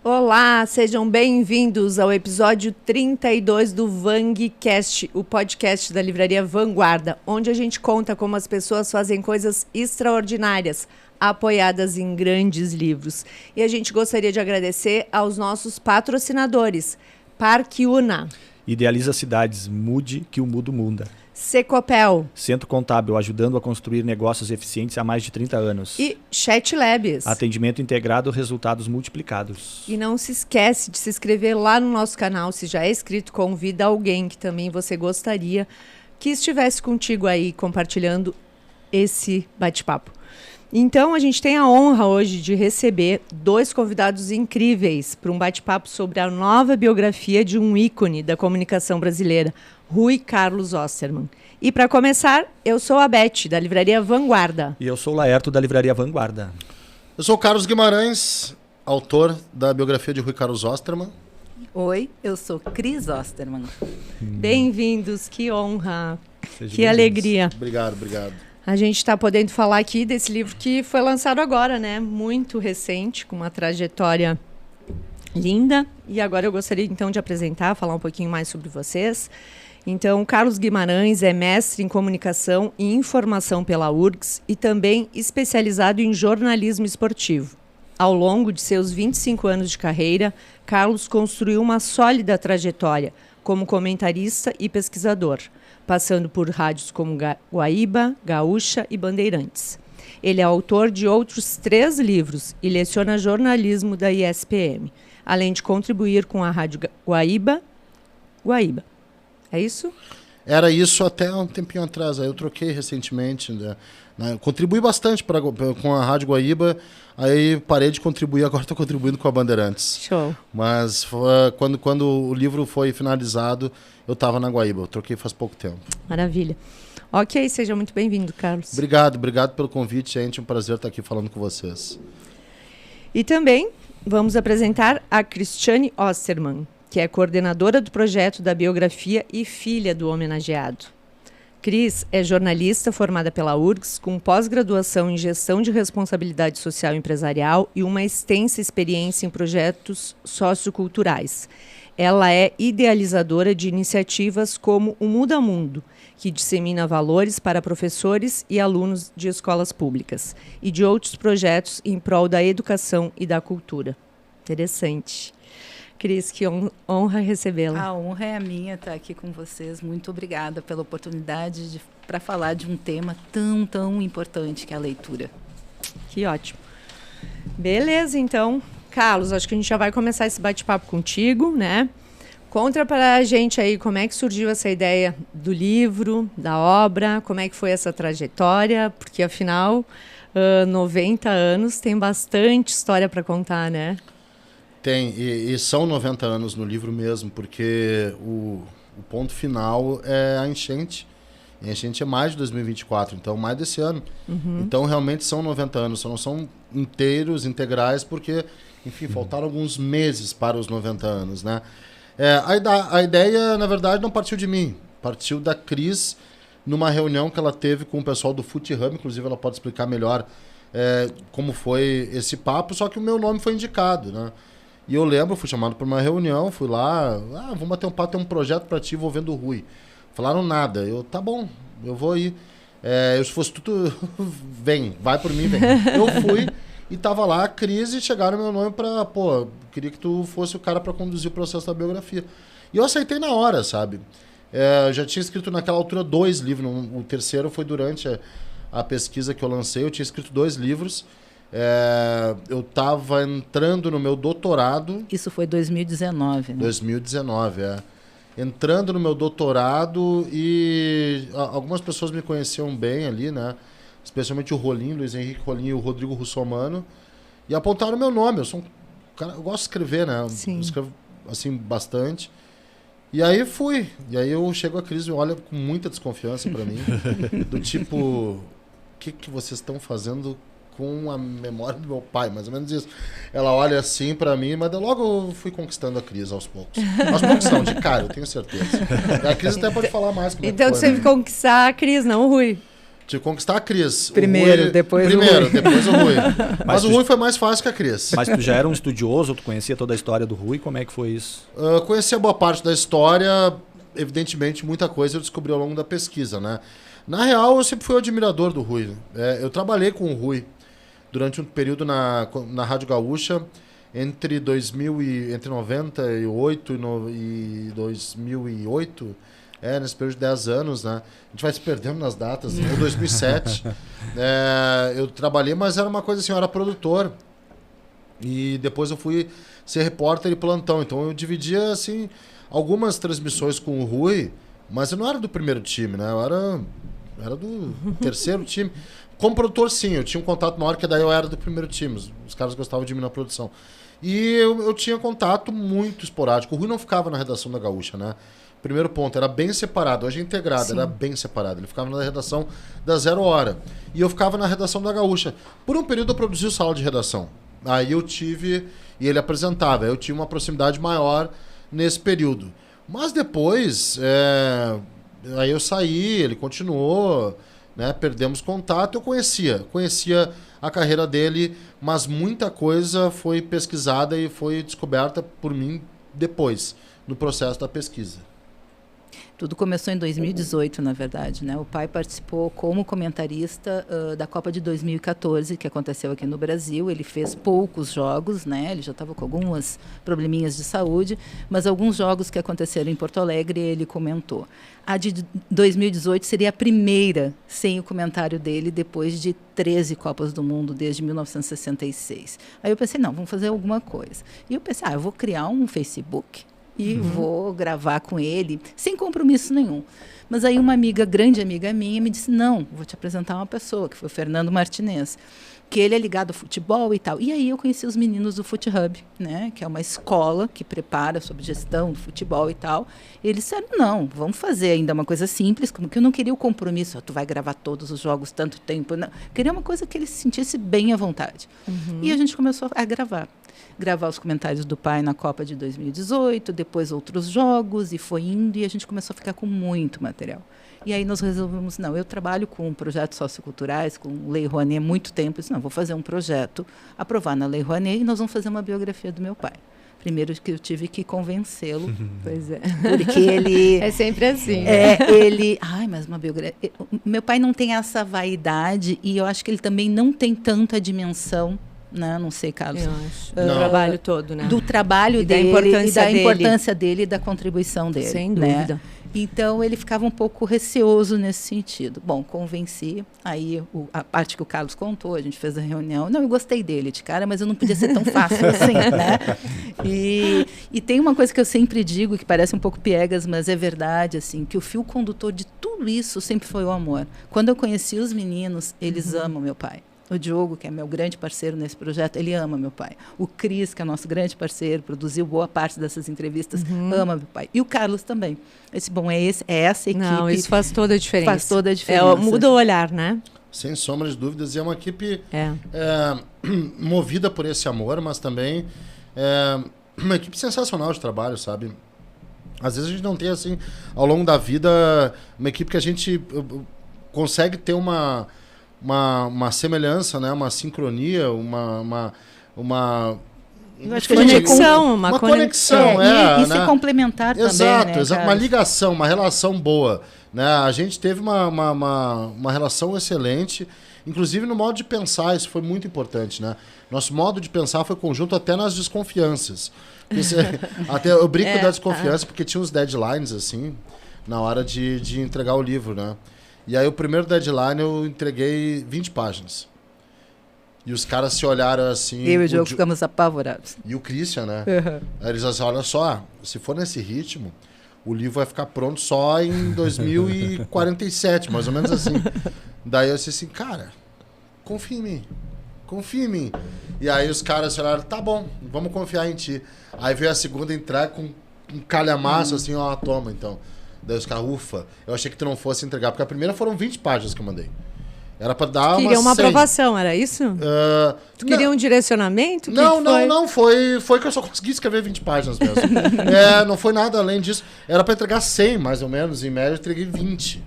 Olá, sejam bem-vindos ao episódio 32 do VangCast, o podcast da livraria Vanguarda, onde a gente conta como as pessoas fazem coisas extraordinárias, apoiadas em grandes livros. E a gente gostaria de agradecer aos nossos patrocinadores, Parque Una, Idealiza Cidades, mude que o mundo muda. Secopel, Centro Contábil, ajudando a construir negócios eficientes há mais de 30 anos. e Chat Labs. Atendimento integrado, resultados multiplicados. E não se esquece de se inscrever lá no nosso canal. Se já é inscrito, convida alguém que também você gostaria que estivesse contigo aí compartilhando esse bate-papo. Então, a gente tem a honra hoje de receber dois convidados incríveis para um bate-papo sobre a nova biografia de um ícone da comunicação brasileira, Rui Carlos Osterman. E para começar, eu sou a Beth, da livraria Vanguarda. E eu sou o Laerto, da livraria Vanguarda. Eu sou o Carlos Guimarães, autor da biografia de Rui Carlos Osterman. Oi, eu sou Cris Osterman. Bem-vindos, que honra, Sejam que alegria. Obrigado. A gente está podendo falar aqui desse livro que foi lançado agora, né? Muito recente, com uma trajetória linda. E agora eu gostaria, então, de apresentar, falar um pouquinho mais sobre vocês. Então, Carlos Guimarães é mestre em comunicação e informação pela URGS e também especializado em jornalismo esportivo. Ao longo de seus 25 anos de carreira, Carlos construiu uma sólida trajetória como comentarista e pesquisador, passando por rádios como Guaíba, Gaúcha e Bandeirantes. Ele é autor de outros 3 livros e leciona jornalismo da ISPM, além de contribuir com a Rádio Guaíba. É isso? Era isso até um tempinho atrás. Aí eu troquei recentemente. Né? Contribuí bastante com a Rádio Guaíba. Aí parei de contribuir, agora estou contribuindo com a Bandeirantes. Show. Mas quando o livro foi finalizado, eu estava na Guaíba. Eu troquei faz pouco tempo. Maravilha. Ok, seja muito bem-vindo, Carlos. Obrigado pelo convite, gente. É um prazer estar aqui falando com vocês. E também vamos apresentar a Cristiane Osterman, que é coordenadora do projeto da biografia e filha do homenageado. Cris é jornalista formada pela URGS, com pós-graduação em gestão de responsabilidade social empresarial e uma extensa experiência em projetos socioculturais. Ela é idealizadora de iniciativas como o Muda Mundo, que dissemina valores para professores e alunos de escolas públicas, e de outros projetos em prol da educação e da cultura. Interessante. Cris, que honra recebê-la. A honra é a minha estar aqui com vocês. Muito obrigada pela oportunidade para falar de um tema tão importante que é a leitura. Que ótimo. Beleza, então. Carlos, acho que a gente já vai começar esse bate-papo contigo, né? Conta para a gente aí como é que surgiu essa ideia do livro, da obra, como é que foi essa trajetória, porque afinal, 90 anos tem bastante história para contar, né? Tem, e são 90 anos no livro mesmo, porque o ponto final é a enchente. A enchente é mais de 2024, então mais desse ano. Uhum. Então realmente são 90 anos, só não são integrais, porque, enfim, faltaram alguns meses para os 90 anos, né? A ideia, na verdade, não partiu de mim, partiu da Cris, numa reunião que ela teve com o pessoal do Footy Hub, inclusive ela pode explicar melhor como foi esse papo, só que o meu nome foi indicado, né? E eu lembro, fui chamado para uma reunião, fui lá, vamos bater um papo, tem um projeto para ti envolvendo o Rui. Falaram nada, eu, tá bom, eu vou ir. Se fosse tudo, vai por mim, vem. Eu fui e tava lá a Cris e chegaram meu nome para, queria que tu fosse o cara para conduzir o processo da biografia. E eu aceitei na hora, sabe? Eu já tinha escrito naquela altura 2 livros, o terceiro foi durante a pesquisa que eu lancei, eu tinha escrito 2 livros. Eu estava entrando no meu doutorado. Isso foi 2019, né? 2019, entrando no meu doutorado e algumas pessoas me conheciam bem ali, né? Especialmente o Rolim, Luiz Henrique Rolim e o Rodrigo Russomano. E apontaram meu nome. Eu sou um cara, eu gosto de escrever, né? Sim. Eu escrevo assim bastante. E aí fui. E aí eu chego a Cris e olha com muita desconfiança para mim. Do tipo, o que vocês estão fazendo com a memória do meu pai, mais ou menos isso. Ela olha assim pra mim, mas eu logo fui conquistando a Cris aos poucos. Aos poucos não, de cara, eu tenho certeza. A Cris até pode falar mais. Então você teve que conquistar a Cris, não o Rui. Tive que conquistar a Cris. Primeiro, depois o Rui. Mas o Rui foi mais fácil que a Cris. Mas tu já era um estudioso, tu conhecia toda a história do Rui, como é que foi isso? Conhecia boa parte da história, evidentemente muita coisa eu descobri ao longo da pesquisa, né? Na real, eu sempre fui admirador do Rui. Eu trabalhei com o Rui durante um período na Rádio Gaúcha, entre 98 e 2008, nesse período de 10 anos, né? A gente vai se perdendo nas datas, ou 2007. Eu trabalhei, mas era uma coisa assim, eu era produtor. E depois eu fui ser repórter e plantão. Então eu dividia, assim, algumas transmissões com o Rui, mas eu não era do primeiro time, né? Eu era do terceiro time. Como produtor, sim, eu tinha um contato maior, que daí eu era do primeiro time. Os caras gostavam de mim na produção. E eu tinha contato muito esporádico. O Rui não ficava na redação da Gaúcha, né? Primeiro ponto, era bem separado. Hoje é integrado, sim. Era bem separado. Ele ficava na redação da 0 hora. E eu ficava na redação da Gaúcha. Por um período eu produzi o sala de redação. Aí eu tive... E ele apresentava. Eu tinha uma proximidade maior nesse período. Mas depois... Aí eu saí, ele continuou... Né, perdemos contato, eu conhecia a carreira dele, mas muita coisa foi pesquisada e foi descoberta por mim depois, no processo da pesquisa. Tudo começou em 2018, na verdade, né? O pai participou como comentarista da Copa de 2014, que aconteceu aqui no Brasil. Ele fez poucos jogos, né? Ele já estava com algumas probleminhas de saúde, mas alguns jogos que aconteceram em Porto Alegre ele comentou. A de 2018 seria a primeira sem o comentário dele depois de 13 Copas do Mundo, desde 1966. Aí eu pensei, não, vamos fazer alguma coisa. E eu pensei, eu vou criar um Facebook e vou gravar com ele, sem compromisso nenhum. Mas aí uma grande amiga minha, me disse, não, vou te apresentar uma pessoa, que foi o Fernando Martinez, que ele é ligado ao futebol e tal. E aí eu conheci os meninos do Fut Hub, né, que é uma escola que prepara sobre gestão do futebol e tal. E eles disseram, não, vamos fazer ainda uma coisa simples, como que eu não queria o compromisso, tu vai gravar todos os jogos tanto tempo. Não. Queria uma coisa que ele se sentisse bem à vontade. E a gente começou a gravar os comentários do pai na Copa de 2018, depois outros jogos, e foi indo, e a gente começou a ficar com muito material. E aí nós resolvemos, não, eu trabalho com projetos socioculturais, com Lei Rouanet há muito tempo, eu disse, não, vou fazer um projeto, aprovar na Lei Rouanet, e nós vamos fazer uma biografia do meu pai. Primeiro que eu tive que convencê-lo. Pois é. Porque ele... É sempre assim. Mas uma biografia... Meu pai não tem essa vaidade, e eu acho que ele também não tem tanta dimensão, né? Não sei, Carlos. Eu acho. Do trabalho todo, né? Do trabalho e dele, da importância dele e da contribuição dele. Sem dúvida. Né? Então, ele ficava um pouco receoso nesse sentido. Bom, convenci. Aí, a parte que o Carlos contou, a gente fez a reunião. Não, eu gostei dele de cara, mas eu não podia ser tão fácil assim, né? E tem uma coisa que eu sempre digo, que parece um pouco piegas, mas é verdade, assim, que o fio condutor de tudo isso sempre foi o amor. Quando eu conheci os meninos, eles amam meu pai. O Diogo, que é meu grande parceiro nesse projeto, ele ama meu pai. O Cris, que é nosso grande parceiro, produziu boa parte dessas entrevistas, ama meu pai. E o Carlos também. É essa equipe. Não, isso faz toda a diferença. Faz toda a diferença. Muda o olhar, né? Sem sombra de dúvidas. E é uma equipe movida por esse amor, mas também uma equipe sensacional de trabalho, sabe? Às vezes a gente não tem, assim, ao longo da vida, uma equipe que a gente consegue ter uma semelhança, né? Uma sincronia, uma conexão, uma conexão, e né? se complementar exato, também, né, uma ligação, uma relação boa, né? A gente teve uma relação excelente, inclusive no modo de pensar, isso foi muito importante, né? Nosso modo de pensar foi conjunto até nas desconfianças. Até eu brinco da desconfiança porque tinha uns deadlines assim na hora de entregar o livro, né? E aí o primeiro deadline eu entreguei 20 páginas. E os caras se olharam assim... Eu e o Diogo ficamos apavorados. E o Christian, né? Aí eles assim, olha só, se for nesse ritmo, o livro vai ficar pronto só em 2047, mais ou menos assim. Daí eu disse assim, cara, confia em mim. E aí os caras falaram, tá bom, vamos confiar em ti. Aí veio a segunda entrega com um calhamaço assim, ó, toma então. Daí os caras, ufa, eu achei que tu não fosse entregar, porque a primeira foram 20 páginas que eu mandei. Era pra dar queria uma aprovação, era isso? Tu queria um direcionamento? Não, foi que eu só consegui escrever 20 páginas mesmo. Não foi nada além disso. Era pra entregar 100, mais ou menos, em média eu entreguei 20.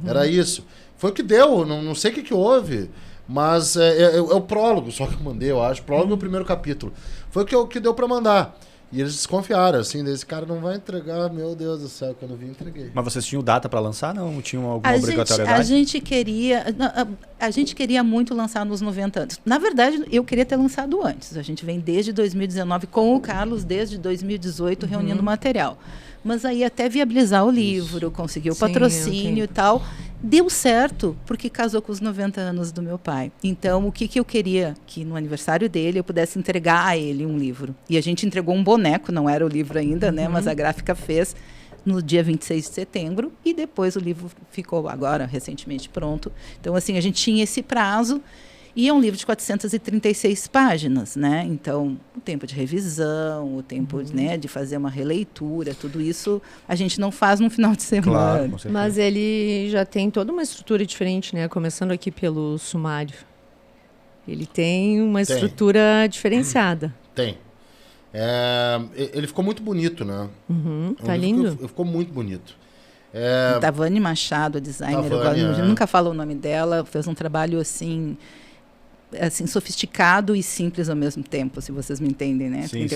Era isso. Foi o que deu, não sei o que houve, mas é o prólogo, só que eu mandei, eu acho. Prólogo é o primeiro capítulo. Foi o que deu pra mandar. E eles desconfiaram, assim, esse cara não vai entregar, meu Deus do céu, quando eu vi, entreguei. Mas vocês tinham data para lançar, não? Tinham alguma obrigatoriedade? A gente queria muito lançar nos 90 anos. Na verdade, eu queria ter lançado antes. A gente vem desde 2019 com o Carlos, desde 2018, reunindo material. Mas aí até viabilizar o livro, conseguir o patrocínio e tal, deu certo, porque casou com os 90 anos do meu pai. Então, o que eu queria? Que no aniversário dele eu pudesse entregar a ele um livro. E a gente entregou um boneco, não era o livro ainda, né? Mas a gráfica fez no dia 26 de setembro, e depois o livro ficou agora, recentemente, pronto. Então, assim, a gente tinha esse prazo, e é um livro de 436 páginas, né? Então, o tempo de revisão, o tempo né, de fazer uma releitura, tudo isso a gente não faz num final de semana. Claro, com certeza. Mas ele já tem toda uma estrutura diferente, né? Começando aqui pelo sumário. Ele tem uma estrutura diferenciada. Tem. Ele ficou muito bonito, né? Tá lindo. Ficou muito bonito. Tavani Machado, a designer, eu nunca falo o nome dela, fez um trabalho assim sofisticado e simples ao mesmo tempo, se vocês me entendem, né? Sim,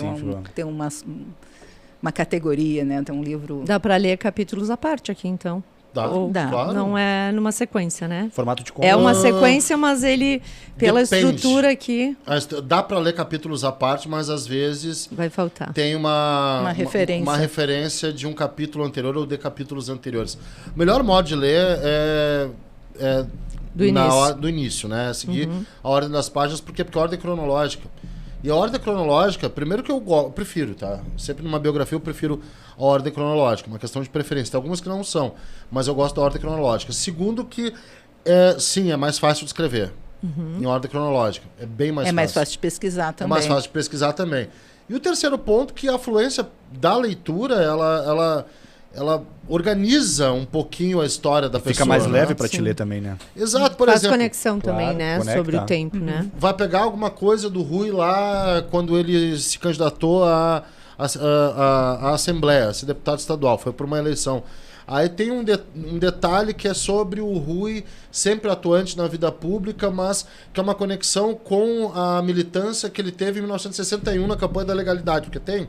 tem uma categoria, né? Tem um livro... Dá para ler capítulos à parte aqui, então. Dá. Claro. Não é numa sequência, né? Formato de É uma sequência, mas ele, pela Depende. Estrutura aqui... Dá para ler capítulos à parte, mas às vezes... Vai faltar. Tem uma referência. Uma referência de um capítulo anterior ou de capítulos anteriores. O melhor modo de ler é do início, né? Seguir a ordem das páginas, porque a ordem cronológica. E a ordem cronológica, primeiro que eu prefiro, tá? Sempre numa biografia eu prefiro a ordem cronológica, uma questão de preferência. Tem algumas que não são, mas eu gosto da ordem cronológica. Segundo que, sim, é mais fácil de escrever em ordem cronológica. É bem mais fácil. É mais fácil de pesquisar também. É mais fácil de pesquisar também. E o terceiro ponto, que a afluência da leitura, ela organiza um pouquinho a história da pessoa. Fica mais leve né? para te ler também, né? Exato, por Faz exemplo. conexão também, né? conecta. Sobre o tempo, né? Vai pegar alguma coisa do Rui lá quando ele se candidatou à Assembleia, a ser deputado estadual, foi por uma eleição. Aí tem um detalhe que é sobre o Rui, sempre atuante na vida pública, mas que é uma conexão com a militância que ele teve em 1961 na campanha da legalidade, porque tem,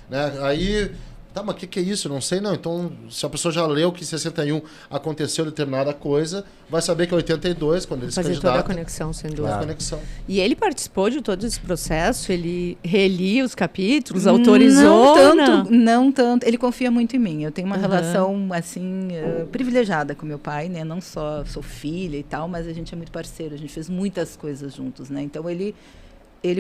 né? Aí, tá, mas o que é isso? Não sei não. Então, se a pessoa já leu que em 61 aconteceu determinada coisa, vai saber que é 82, quando ele se candidata. Fazer toda a conexão, sem dúvida. Toda a conexão. E ele participou de todo esse processo? Ele relia os capítulos, autorizou? Não tanto. Ele confia muito em mim. Eu tenho uma relação, assim, privilegiada com meu pai, né? Não só sou filha e tal, mas a gente é muito parceiro. A gente fez muitas coisas juntos, né? Então, ele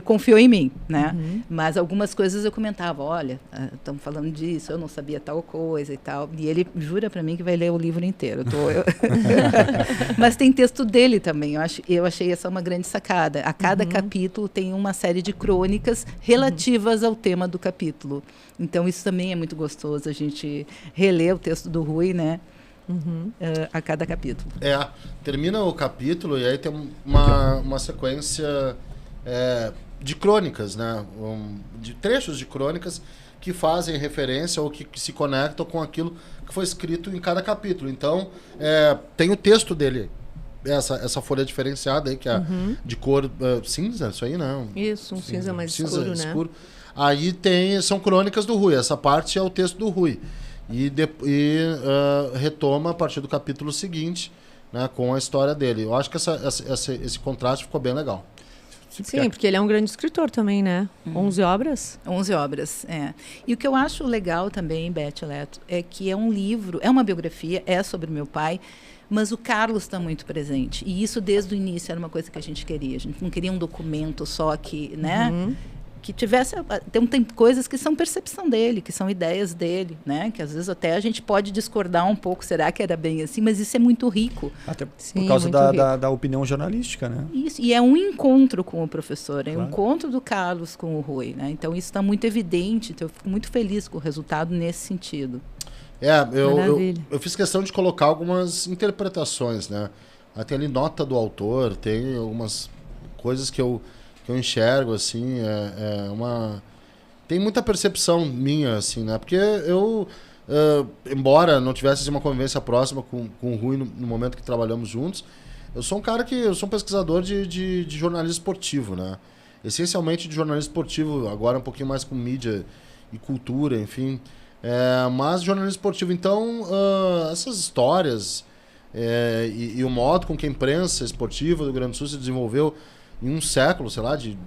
confiou em mim, né? Mas algumas coisas eu comentava, olha, estamos falando disso, eu não sabia tal coisa e tal. E ele jura para mim que vai ler o livro inteiro. Mas tem texto dele também. Eu achei essa uma grande sacada. A cada capítulo tem uma série de crônicas relativas ao tema do capítulo. Então isso também é muito gostoso, a gente reler o texto do Rui, né? A cada capítulo. Termina o capítulo e aí tem uma sequência... de crônicas, né? De trechos de crônicas que fazem referência ou que se conectam com aquilo que foi escrito em cada capítulo. Então, tem o texto dele, essa folha diferenciada aí, que é de cor cinza, isso aí não. Isso, um cinza mais escuro, né? Aí são crônicas do Rui, essa parte é o texto do Rui. E retoma a partir do capítulo seguinte, né, com a história dele. Eu acho que esse contraste ficou bem legal. Sim, porque ele é um grande escritor também, né? 11 obras? 11 obras, E o que eu acho legal também, Beth Leto, é que é um livro, é uma biografia, é sobre meu pai, mas o Carlos está muito presente. E isso, desde o início, era uma coisa que a gente queria. A gente não queria um documento só que, né? Que tivesse... Tem coisas que são percepção dele, que são ideias dele, né? Que às vezes até a gente pode discordar um pouco, será que era bem assim? Mas isso é muito rico. Até por causa da opinião jornalística, né? Isso, e é um encontro com o professor, é um encontro do Carlos com o Rui, né? Então isso está muito evidente, então eu fico muito feliz com o resultado nesse sentido. Eu fiz questão de colocar algumas interpretações, né? Tem ali nota do autor, tem algumas coisas que eu enxergo, assim, tem muita percepção minha, assim, né? Porque eu embora não tivesse assim, uma convivência próxima com o Rui no momento que trabalhamos juntos, eu sou um pesquisador de jornalismo esportivo, né? Essencialmente de jornalismo esportivo, agora um pouquinho mais com mídia e cultura, enfim. Mas jornalismo esportivo, então, essas histórias e o modo com que a imprensa esportiva do Rio Grande do Sul se desenvolveu em um século, sei lá, de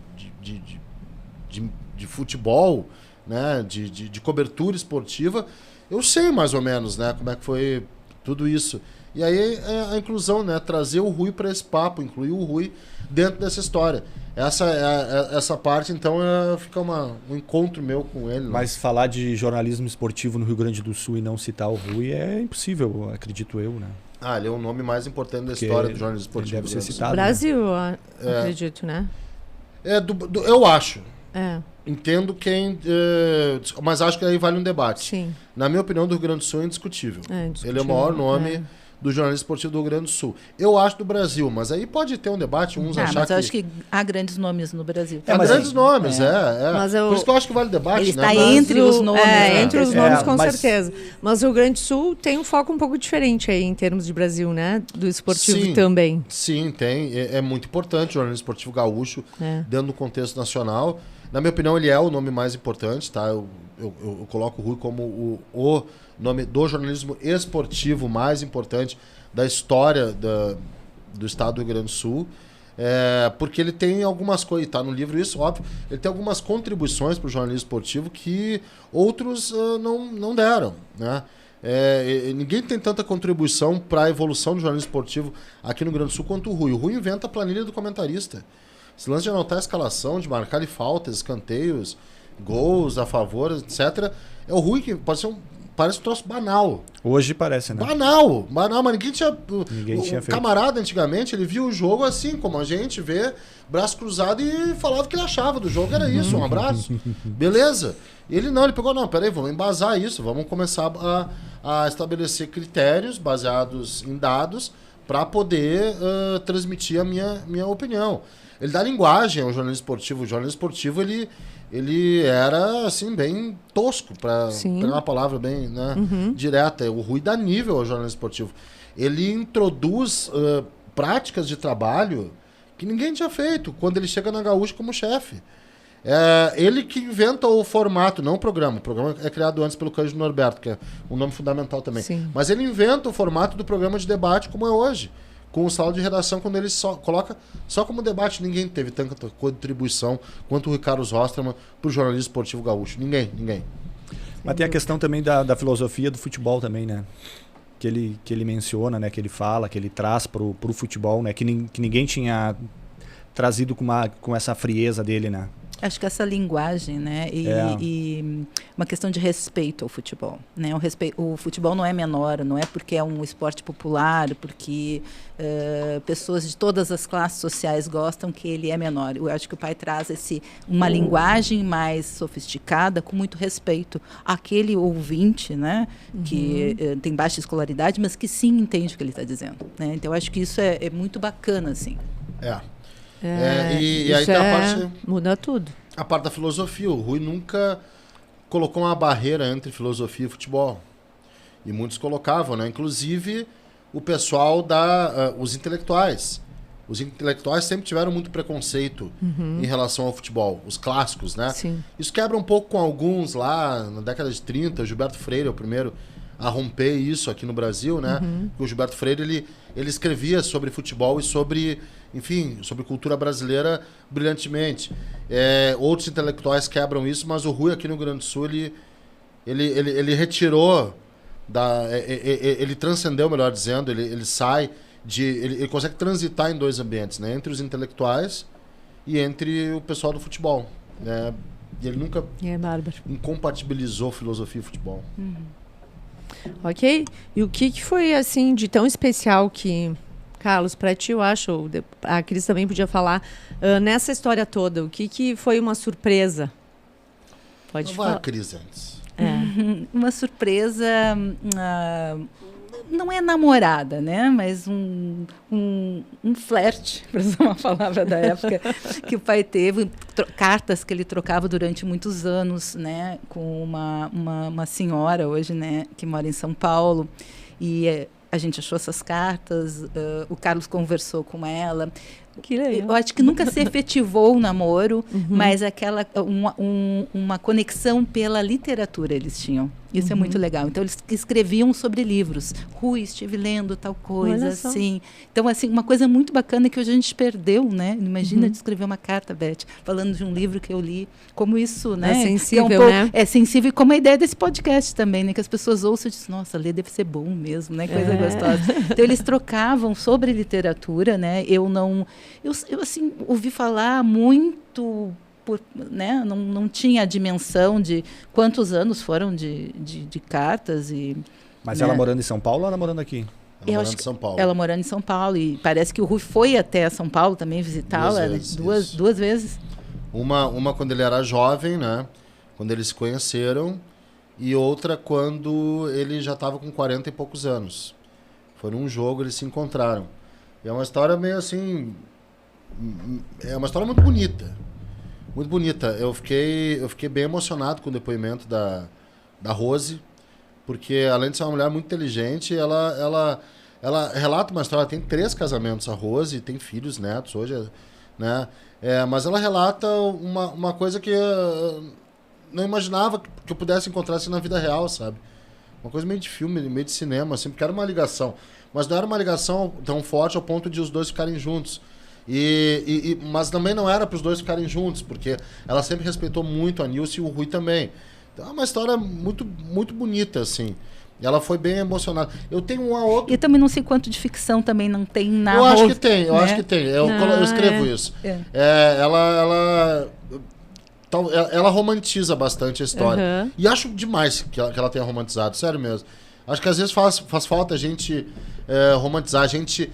futebol, né? de cobertura esportiva, eu sei mais ou menos, né? Como é que foi tudo isso. E aí a inclusão, né? Trazer o Rui para esse papo, incluir o Rui dentro dessa história. Essa parte, então, fica um encontro meu com ele. Mas falar de jornalismo esportivo no Rio Grande do Sul e não citar o Rui é impossível, acredito eu, né? Ele é o nome mais importante da história do jornalismo esportivo. Deve ser citado. Brasil, acredito, né? Eu acho. É. Entendo mas acho que aí vale um debate. Sim. Na minha opinião, do Rio Grande do Sul é indiscutível. Indiscutível. Ele é o maior nome do jornalismo esportivo do Rio Grande do Sul. Eu acho do Brasil, mas aí pode ter um debate, uns achar mas eu acho que há grandes nomes no Brasil. Há grandes nomes, Mas Por isso que eu acho que vale debate. Ele né? está entre os nomes. Entre os nomes, com mas... certeza. Mas o Rio Grande do Sul tem um foco um pouco diferente aí, em termos de Brasil, né? Do esportivo também. Sim, tem. É muito importante o jornalismo esportivo gaúcho, dentro do contexto nacional. Na minha opinião, ele é o nome mais importante, tá? Eu coloco o Rui como o nome do jornalismo esportivo mais importante da história do estado do Rio Grande do Sul. Porque ele tem algumas coisas, está no livro isso, óbvio, ele tem algumas contribuições para o jornalismo esportivo que outros não deram, né? Ninguém tem tanta contribuição para a evolução do jornalismo esportivo aqui no Rio Grande do Sul quanto o Rui. O Rui inventa a planilha do comentarista. Esse lance de anotar a escalação, de marcar faltas, escanteios, gols a favor, etc. É o Rui que parece um troço banal. Hoje parece, né? Banal, mas ninguém tinha feito. Camarada, antigamente, ele via o jogo assim, como a gente vê, braço cruzado e falava o que ele achava do jogo, era isso, um abraço. Beleza. E ele pegou, peraí, vamos embasar isso, vamos começar a estabelecer critérios baseados em dados para poder transmitir a minha opinião. Ele dá linguagem ao jornalismo esportivo. O jornalismo esportivo, ele era, assim, bem tosco, para pegar uma palavra bem direta. O Rui dá nível ao jornalismo esportivo. Ele introduz práticas de trabalho que ninguém tinha feito quando ele chega na Gaúcha como chefe. Ele que inventa o formato, não o programa. O programa é criado antes pelo Cândido Norberto, que é um nome fundamental também. Sim. Mas ele inventa o formato do programa de debate como é hoje. Com o sala de redação, quando ele coloca só como debate, ninguém teve tanta contribuição quanto o Ricardo Osterman para o jornalismo esportivo gaúcho. Ninguém. Mas tem a questão também da filosofia do futebol também, né? Que ele menciona, né? Que ele fala, que ele traz pro futebol, né? Que ninguém tinha trazido com essa frieza dele, né? Acho que essa linguagem, né, e uma questão de respeito ao futebol, né? O futebol não é menor, não é porque é um esporte popular, porque pessoas de todas as classes sociais gostam que ele é menor. Eu acho que o pai traz uma linguagem mais sofisticada, com muito respeito àquele ouvinte, né, que tem baixa escolaridade, mas que sim entende o que ele está dizendo, né? Então, eu acho que isso é muito bacana, assim. E aí tem a parte... Muda tudo. A parte da filosofia. O Rui nunca colocou uma barreira entre filosofia e futebol. E muitos colocavam, né? Inclusive o pessoal os intelectuais. Os intelectuais sempre tiveram muito preconceito em relação ao futebol. Os clássicos, né? Sim. Isso quebra um pouco com alguns lá na década de 30. O Gilberto Freire é o primeiro a romper isso aqui no Brasil, né? O Gilberto Freire, ele escrevia sobre futebol e sobre cultura brasileira brilhantemente. Outros intelectuais quebram isso, mas o Rui aqui no Rio Grande do Sul, ele retirou, ele transcendeu, melhor dizendo, ele sai ele consegue transitar em dois ambientes, né? Entre os intelectuais e entre o pessoal do futebol, né? E ele nunca incompatibilizou filosofia e futebol. Ok? E o que foi, assim, de tão especial que, Carlos, para ti, eu acho, a Cris também podia falar, nessa história toda, o que foi uma surpresa? Pode falar. Vai a Cris antes. Uma surpresa... não é namorada, né? Mas um flerte, para usar uma palavra da época, que o pai teve, cartas que ele trocava durante muitos anos, né? Com uma senhora hoje, né? Que mora em São Paulo. E a gente achou essas cartas, o Carlos conversou com ela. Que legal. Eu acho que nunca se efetivou o namoro, mas uma conexão pela literatura eles tinham. Isso é muito legal. Então, eles escreviam sobre livros. Rui, estive lendo tal coisa, assim. Então, assim, uma coisa muito bacana que hoje a gente perdeu, né? Imagina de escrever uma carta, Beth, falando de um livro que eu li. Como isso, né? É sensível, né? É sensível, como a ideia desse podcast também, né? Que as pessoas ouçam e dizem, nossa, ler deve ser bom mesmo, né? Coisa gostosa. Então, eles trocavam sobre literatura, né? Eu assim, ouvi falar muito... né? Não tinha a dimensão de quantos anos foram de cartas. Mas né? ela morando em São Paulo ou ela morando aqui? Ela morando em São Paulo. Ela morando em São Paulo. E parece que o Rui foi até São Paulo também visitá-la. Duas vezes. Uma quando ele era jovem, né? Quando eles se conheceram. E outra quando ele já estava com 40 e poucos anos. Foi num jogo, eles se encontraram. E é uma história meio assim... É uma história muito bonita. Muito bonita. Eu fiquei bem emocionado com o depoimento da Rose, porque além de ser uma mulher muito inteligente, ela relata uma história. Ela tem 3 casamentos, a Rose, tem filhos, netos hoje, né? Mas ela relata uma coisa que eu não imaginava que eu pudesse encontrar assim na vida real, sabe? Uma coisa meio de filme, meio de cinema, assim, porque era uma ligação. Mas não era uma ligação tão forte ao ponto de os dois ficarem juntos. Mas também não era para os dois ficarem juntos, porque ela sempre respeitou muito a Nilce e o Rui também. Então é uma história muito, muito bonita, assim. E ela foi bem emocionada. Eu tenho uma outra... E também não sei quanto de ficção também não tem na... Eu acho que tem. Eu escrevo isso. Ela romantiza bastante a história. E acho demais que ela tenha romantizado, sério mesmo. Acho que às vezes faz falta a gente romantizar, a gente...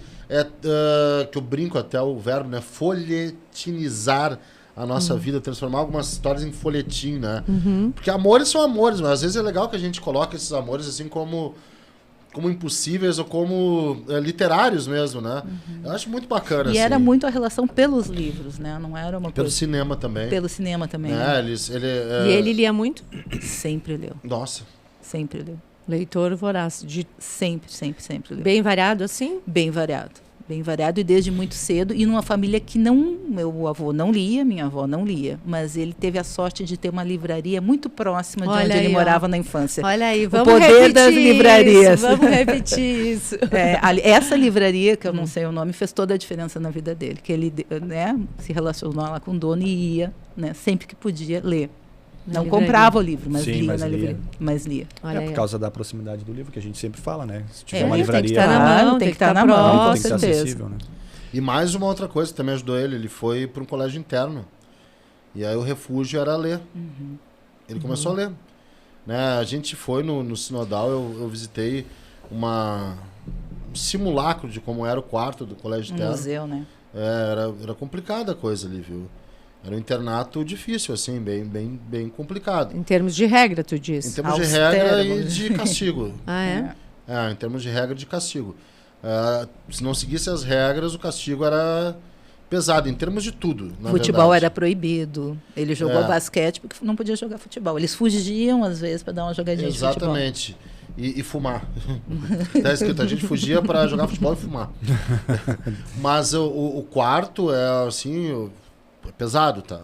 que eu brinco até o verbo, né? Folhetinizar a nossa vida, transformar algumas histórias em folhetim, né? Porque amores são amores, mas às vezes é legal que a gente coloque esses amores assim como impossíveis ou como literários mesmo, né? Eu acho muito bacana. E era muito a relação pelos livros, né? Não era uma pelo coisa... cinema também. Pelo cinema também. Né? E ele lia muito? Sempre leu. Nossa. Sempre leu. Leitor voraz. Sempre leu. Bem variado, assim? Bem variado e desde muito cedo, e numa família que meu avô não lia, minha avó não lia, mas ele teve a sorte de ter uma livraria muito próxima de onde ele morava na infância. Olha aí, vamos repetir o poder das livrarias. Vamos repetir isso. Essa livraria, que eu não sei o nome, fez toda a diferença na vida dele, que ele, né, se relacionou lá com o dono e ia, né, sempre que podia ler. Não comprava o livro, mas lia na livraria. Mas lia. Por causa da proximidade do livro, que a gente sempre fala, né? Se tiver uma livraria... Tem que estar na mão, tem que estar na mão, tem que estar acessível, né? E mais uma outra coisa que também ajudou ele foi para um colégio interno. E aí o refúgio era ler. Ele começou a ler. Né? A gente foi no Sinodal, eu visitei um simulacro de como era o quarto do colégio interno. Museu, né? Era complicada a coisa ali, viu? Era um internato difícil, assim, bem complicado. Em termos de regra, tu diz? Em termos de regra e de castigo. Em termos de regra e de castigo. Se não seguisse as regras, o castigo era pesado, em termos de tudo. Futebol era proibido. Ele jogou basquete porque não podia jogar futebol. Eles fugiam, às vezes, para dar uma jogadinha de futebol. Exatamente. E fumar. Tá escrito, a gente fugia para jogar futebol e fumar. Mas o quarto é, assim... pesado, tá?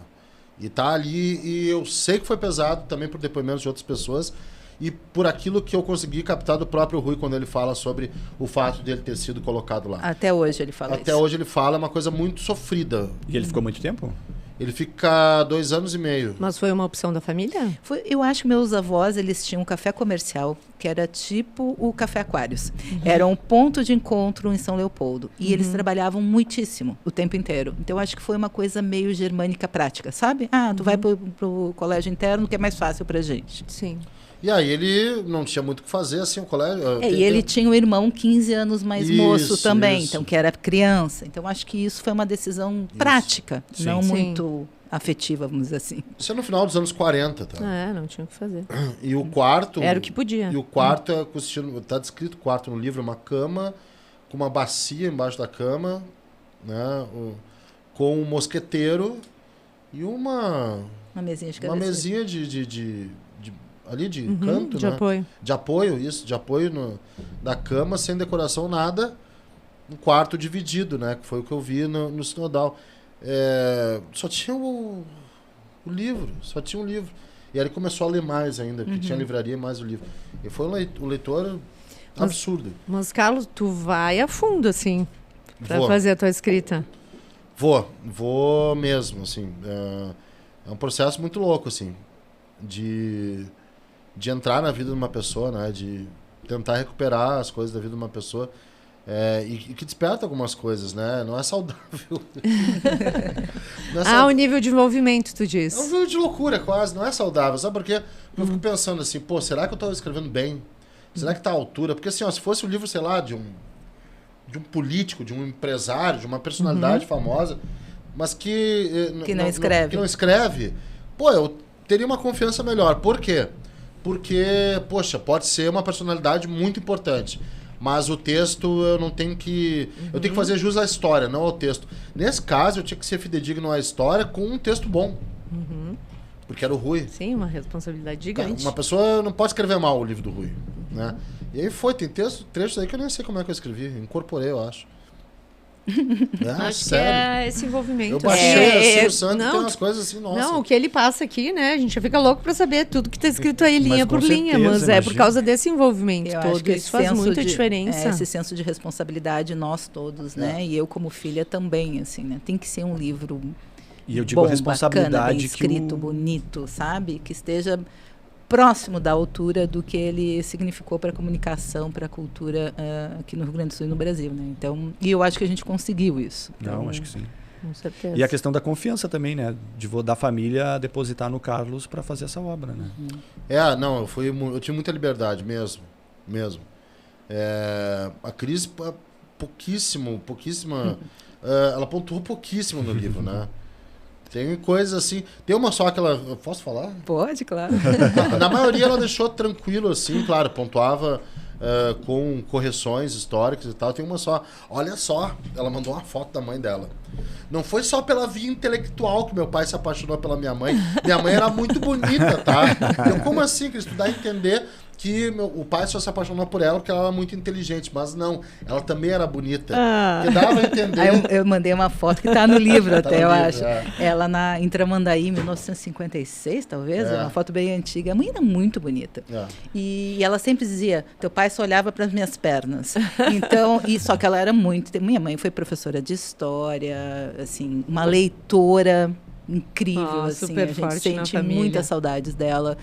E tá ali, e eu sei que foi pesado também por depoimentos de outras pessoas e por aquilo que eu consegui captar do próprio Rui quando ele fala sobre o fato dele ter sido colocado lá. Até hoje ele fala isso. Até hoje ele fala, é uma coisa muito sofrida. E ele ficou muito tempo? Ele fica 2 anos e meio. Mas foi uma opção da família? Eu acho que meus avós, eles tinham um café comercial, que era tipo o Café Aquários. Era um ponto de encontro em São Leopoldo. E eles trabalhavam muitíssimo, o tempo inteiro. Então, eu acho que foi uma coisa meio germânica prática, sabe? Tu vai pro colégio interno, que é mais fácil pra gente. Sim. E aí ele não tinha muito o que fazer, assim, o colégio... E ele tinha um irmão 15 anos mais moço também, então que era criança. Então, acho que isso foi uma decisão prática, não muito afetiva, vamos dizer assim. Isso é no final dos anos 40, tá? Não tinha o que fazer. E o quarto... Era o que podia. E o quarto tá descrito quarto no livro, uma cama com uma bacia embaixo da cama, né? Com um mosqueteiro e uma mesinha de uma cabeceira. mesinha ali de canto, de né? apoio. De apoio, isso, de apoio da cama, sem decoração, nada. Um quarto dividido, né? Que foi o que eu vi no Sinodal. Só tinha o livro, só tinha um livro. E aí ele começou a ler mais ainda, porque tinha livraria e mais o livro. E foi um leitor absurdo. Mas, Carlos, tu vai a fundo, assim, pra Vou. fazer a tua escrita. Vou mesmo, assim. É um processo muito louco, assim, de entrar na vida de uma pessoa, né? De tentar recuperar as coisas da vida de uma pessoa. E que desperta algumas coisas, né? Não é saudável. Não é O nível de envolvimento, tu diz. É um nível de loucura, quase. Não é saudável. Sabe por quê? Porque eu fico pensando assim, pô, será que eu tô escrevendo bem? Será que tá à altura? Porque assim, ó, se fosse um livro, sei lá, de um político, de um empresário, de uma personalidade famosa, mas que não escreve. Que não escreve, pô, eu teria uma confiança melhor. Por quê? Porque, poxa, pode ser uma personalidade muito importante. Mas o texto eu não tenho que... Eu tenho que fazer jus à história, não ao texto. Nesse caso, eu tinha que ser fidedigno à história com um texto bom. Porque era o Rui. Sim, uma responsabilidade gigante. Uma pessoa não pode escrever mal o livro do Rui, né? E aí tem trechos aí que eu nem sei como é que eu escrevi. Incorporei, eu acho. Acho que é esse envolvimento. Eu baixei assim, o Santo tem umas coisas assim, nossa. Não, o que ele passa aqui, né? A gente já fica louco pra saber tudo que tá escrito aí, linha por com linha. certeza, Mas é por causa desse envolvimento Eu todo. acho que Isso faz muita diferença. Esse senso de responsabilidade, nós todos, né? E eu como filha também, assim, né? Tem que ser um livro E eu digo bom, a responsabilidade bacana, bem escrito, bonito, sabe? Que esteja próximo da altura do que ele significou para a comunicação, para a cultura aqui no Rio Grande do Sul e no Brasil, né? Então, e eu acho que a gente conseguiu isso. Então, Não, acho que sim. Com certeza. E a questão da confiança também, né? Da família depositar no Carlos para fazer essa obra, né? Não, eu tinha muita liberdade mesmo. A Cris, pouquíssima... ela pontuou pouquíssimo no livro, né? Tem coisas assim... Tem uma só que ela... Eu posso falar? Pode, claro. Na maioria ela deixou tranquilo, assim, claro, pontuava com correções históricas e tal. Tem uma só. Olha só, ela mandou uma foto da mãe dela. Não foi só pela via intelectual que meu pai se apaixonou pela minha mãe. Minha mãe era muito bonita, tá? Então, como assim, Cris? Tu dá a entender que o pai só se apaixonou por ela porque ela era muito inteligente. Mas não, ela também era bonita. Que dava a entender... Aí eu mandei uma foto que está no livro até, no eu livro, acho. Ela em Tramandaí, 1956, talvez. Uma foto bem antiga. A mãe era muito bonita. E ela sempre dizia, teu pai só olhava para as minhas pernas. Então, só que ela era muito... Minha mãe foi professora de história, assim, uma leitora incrível, assim. Super a gente forte na sente família. muitas saudades dela.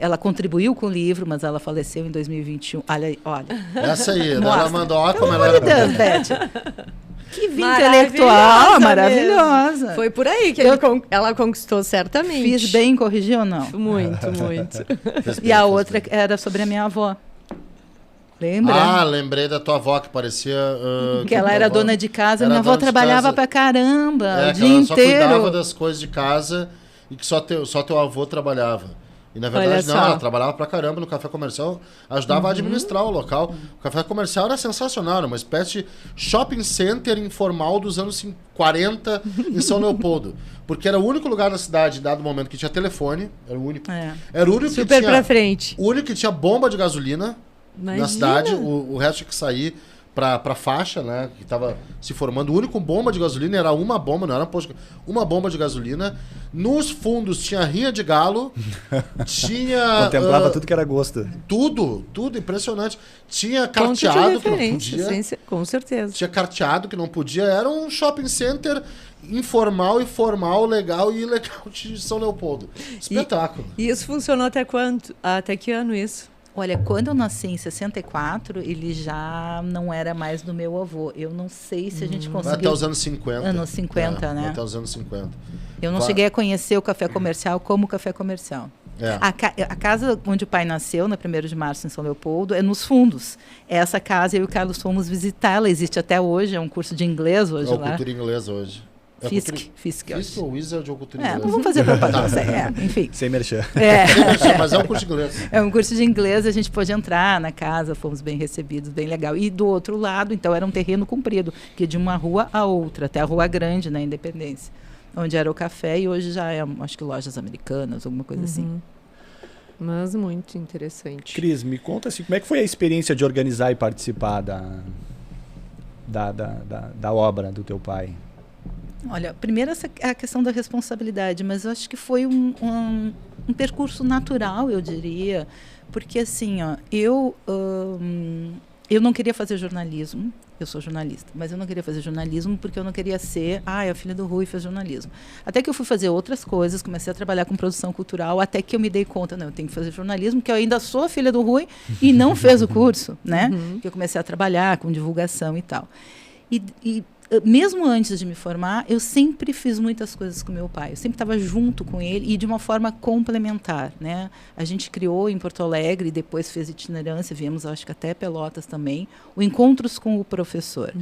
Ela contribuiu com o livro, mas ela faleceu em 2021. Olha. Essa aí, ela Mostra. mandou, olha como Pelo ela amor era de Deus, bonita. Beth. Que vida intelectual, maravilhosa. Mesmo. Foi por aí que ela conquistou, certamente. Fiz bem, corrigiu ou não? Muito. E a outra era sobre a minha avó. Lembra? Lembrei da tua avó que parecia... que ela era dona de casa e minha avó trabalhava pra caramba o dia ela só inteiro. cuidava das coisas de casa e que só teu avô trabalhava. E na verdade não, ela trabalhava pra caramba no café comercial, ajudava a administrar o local. O café comercial era sensacional, era uma espécie de shopping center informal dos anos 40 em São Leopoldo. Porque era o único lugar na cidade, em dado momento, que tinha telefone, era o único. Era o único Super que tinha, pra frente. O único que tinha bomba de gasolina. Imagina. Na cidade, o resto tinha que sair pra faixa, né? Que tava se formando. O único bomba de gasolina era uma bomba, não era uma bomba de gasolina. Nos fundos tinha rinha de galo. Tinha... Contemplava tudo que era gosto. Tudo impressionante. Tinha carteado que não podia. Com certeza. Tinha carteado que não podia. Era um shopping center informal e formal, legal e ilegal de São Leopoldo. Espetáculo. E isso funcionou até quanto? Até que ano isso? Olha, quando eu nasci em 64, ele já não era mais do meu avô. Eu não sei se a gente conseguiu... Até os anos 50. Anos 50, né? Até os anos 50. Eu não cheguei a conhecer o café comercial como café comercial. A casa onde o pai nasceu, na 1º de março, em São Leopoldo, é nos fundos. Essa casa eu e o Carlos fomos visitar, ela existe até hoje, é um curso de inglês hoje lá. Cultura inglesa hoje. Fisk, eu Fisk acho. ou Wizard ou cultura inglesa? Não vamos fazer propaganda, enfim. Sem merchan. Mas é um curso de inglês. É um curso de inglês, a gente pôde entrar na casa, fomos bem recebidos, bem legal. E do outro lado, então, era um terreno comprido, que de uma rua a outra, até a Rua Grande, na Independência, onde era o café, e hoje já é, acho que lojas americanas, alguma coisa assim. Mas muito interessante. Cris, me conta assim, como é que foi a experiência de organizar e participar da obra do teu pai? Olha, primeiro a questão da responsabilidade, mas eu acho que foi um percurso natural, eu diria, porque assim, ó, eu não queria fazer jornalismo, eu sou jornalista, mas eu não queria fazer jornalismo porque eu não queria ser, a filha do Rui fez jornalismo. Até que eu fui fazer outras coisas, comecei a trabalhar com produção cultural, até que eu me dei conta, não, eu tenho que fazer jornalismo, porque eu ainda sou a filha do Rui e não fez o curso, né? Que eu comecei a trabalhar com divulgação e tal. E mesmo antes de me formar, eu sempre fiz muitas coisas com meu pai. Eu sempre estava junto com ele e de uma forma complementar, né? A gente criou em Porto Alegre e depois fez itinerância, viemos, acho que até Pelotas também, o Encontros com o Professor,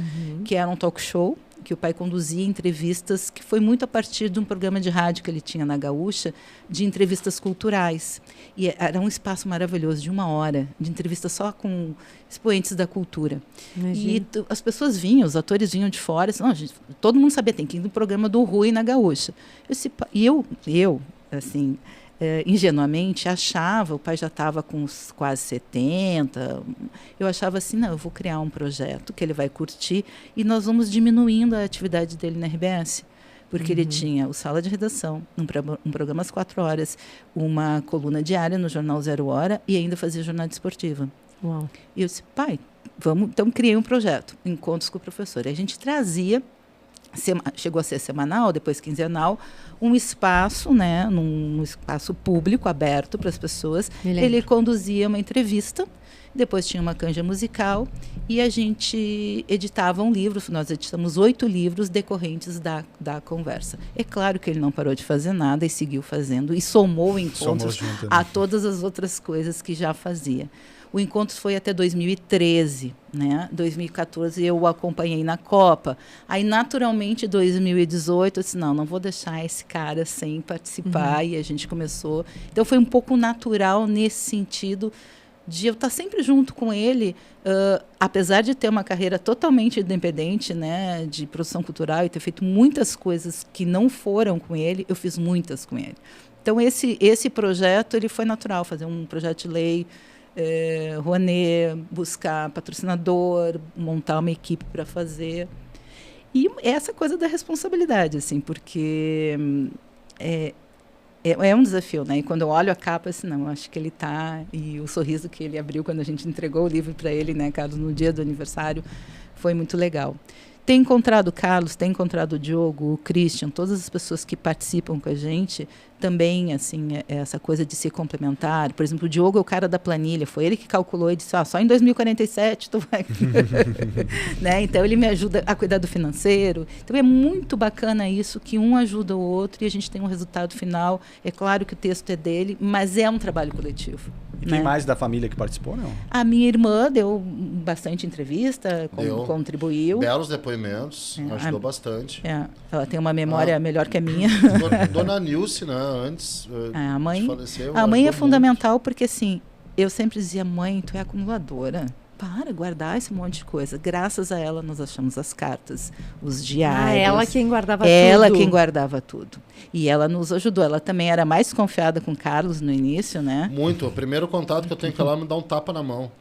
que era um talk show que o pai conduzia entrevistas, que foi muito a partir de um programa de rádio que ele tinha na Gaúcha, de entrevistas culturais. E era um espaço maravilhoso, de 1 hora, de entrevista só com expoentes da cultura. Imagina. E as pessoas vinham, os atores vinham de fora, assim, gente, todo mundo sabia, tem que ir no programa do Rui na Gaúcha. Eu assim, ingenuamente achava, o pai já estava com quase 70, eu achava assim, não, eu vou criar um projeto que ele vai curtir e nós vamos diminuindo a atividade dele na RBS, porque ele tinha o Sala de Redação, um programa às 4 horas, uma coluna diária no Jornal 0 Hora e ainda fazia jornada esportiva. Uau. E eu disse, pai, vamos, então criei um projeto, Encontros com o Professor, e a gente trazia, chegou a ser semanal, depois quinzenal, um espaço, né, num espaço público, aberto para as pessoas. Ele conduzia uma entrevista, depois tinha uma canja musical e a gente editava um livro. Nós editamos 8 livros decorrentes da conversa. É claro que ele não parou de fazer nada e seguiu fazendo e somou encontros a todas as outras coisas que já fazia. O Encontros foi até 2013, né? 2014 eu o acompanhei na Copa. Aí, naturalmente, em 2018, eu disse, não vou deixar esse cara sem participar. E a gente começou... Então, foi um pouco natural nesse sentido de eu estar sempre junto com ele, apesar de ter uma carreira totalmente independente, né, de produção cultural e ter feito muitas coisas que não foram com ele, eu fiz muitas com ele. Então, esse projeto ele foi natural, fazer um projeto de lei... Rouanet, buscar patrocinador, montar uma equipe para fazer. E essa coisa da responsabilidade, assim, porque é um desafio, né? E quando eu olho a capa, assim, não, acho que ele está... E o sorriso que ele abriu quando a gente entregou o livro para ele, né, Carlos, no dia do aniversário, foi muito legal. Tem encontrado o Carlos, tem encontrado o Diogo, o Christian, todas as pessoas que participam com a gente, também, assim, essa coisa de se complementar. Por exemplo, o Diogo é o cara da planilha, foi ele que calculou e disse, só em 2047 tu vai... né? Então, ele me ajuda a cuidar do financeiro. Então, é muito bacana isso, que um ajuda o outro e a gente tem um resultado final. É claro que o texto é dele, mas é um trabalho coletivo. E tem mais da família que participou, não? A minha irmã deu bastante entrevista, contribuiu. Belos depoimentos, ajudou bastante. Ela tem uma memória melhor que a minha. Dona Nilce, né, antes a mãe, faleceu. A mãe é fundamental muito. Porque, assim, eu sempre dizia, mãe, tu é acumuladora. Para guardar esse monte de coisa. Graças a ela, nós achamos as cartas, os diários. Ela quem guardava tudo. Ela quem guardava tudo. E ela nos ajudou. Ela também era mais desconfiada com o Carlos no início, né? Muito. O primeiro contato que eu tenho que ir lá me dar um tapa na mão.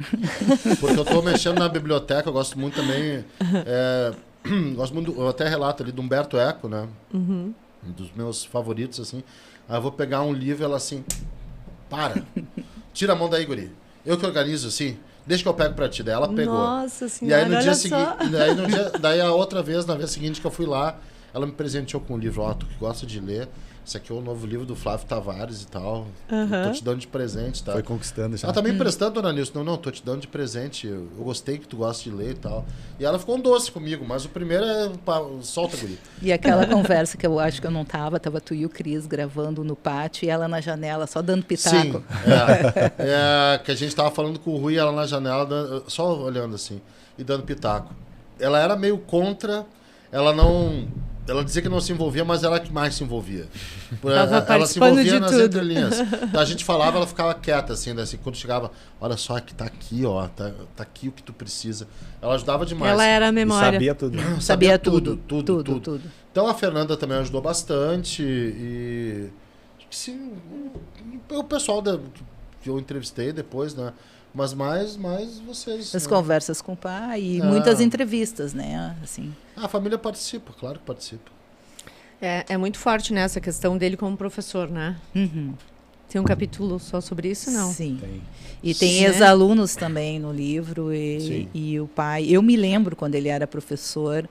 Porque eu estou mexendo na biblioteca, eu gosto muito também... gosto muito, eu até relato ali do Humberto Eco, né? Um dos meus favoritos, assim. Aí eu vou pegar um livro e ela assim... Para. Tira a mão daí, guri. Eu que organizo, assim... Deixa que eu pego pra ti. Daí ela pegou. Nossa Senhora, e aí no dia seguinte... Daí a outra vez, na vez seguinte que eu fui lá, ela me presenteou com um livro. Ó, tu que gosta de ler. Esse aqui é o novo livro do Flávio Tavares e tal. Tô te dando de presente, tá? Foi conquistando já. Ela tá me emprestando, dona Nilce. Não, tô te dando de presente. Eu gostei que tu gosta de ler e tal. E ela ficou um doce comigo, mas o primeiro é... Solta, guri. E aquela conversa que eu acho que eu não tava tu e o Cris gravando no pátio e ela na janela só dando pitaco. Sim, que a gente tava falando com o Rui, ela na janela, só olhando assim, e dando pitaco. Ela era meio contra, ela não... Ela dizia que não se envolvia, mas ela que mais se envolvia. Ela se envolvia nas tudo. entrelinhas. Então, a gente falava, ela ficava quieta, assim, né? Assim, quando chegava, olha só, que tá aqui, ó, tá aqui o que tu precisa. Ela ajudava demais. Ela era a memória. E sabia tudo. Sabia tudo. Então a Fernanda também ajudou bastante e sim, o pessoal que eu entrevistei depois, né? Mas mais vocês. As né? conversas com o pai e muitas entrevistas, né? Assim. A família participa, claro que participa. É muito forte, né, essa questão dele como professor, né? Uhum. Tem um capítulo só sobre isso, não? Sim. Tem. E tem Sim, ex-alunos também no livro Sim. e o pai. Eu me lembro quando ele era professor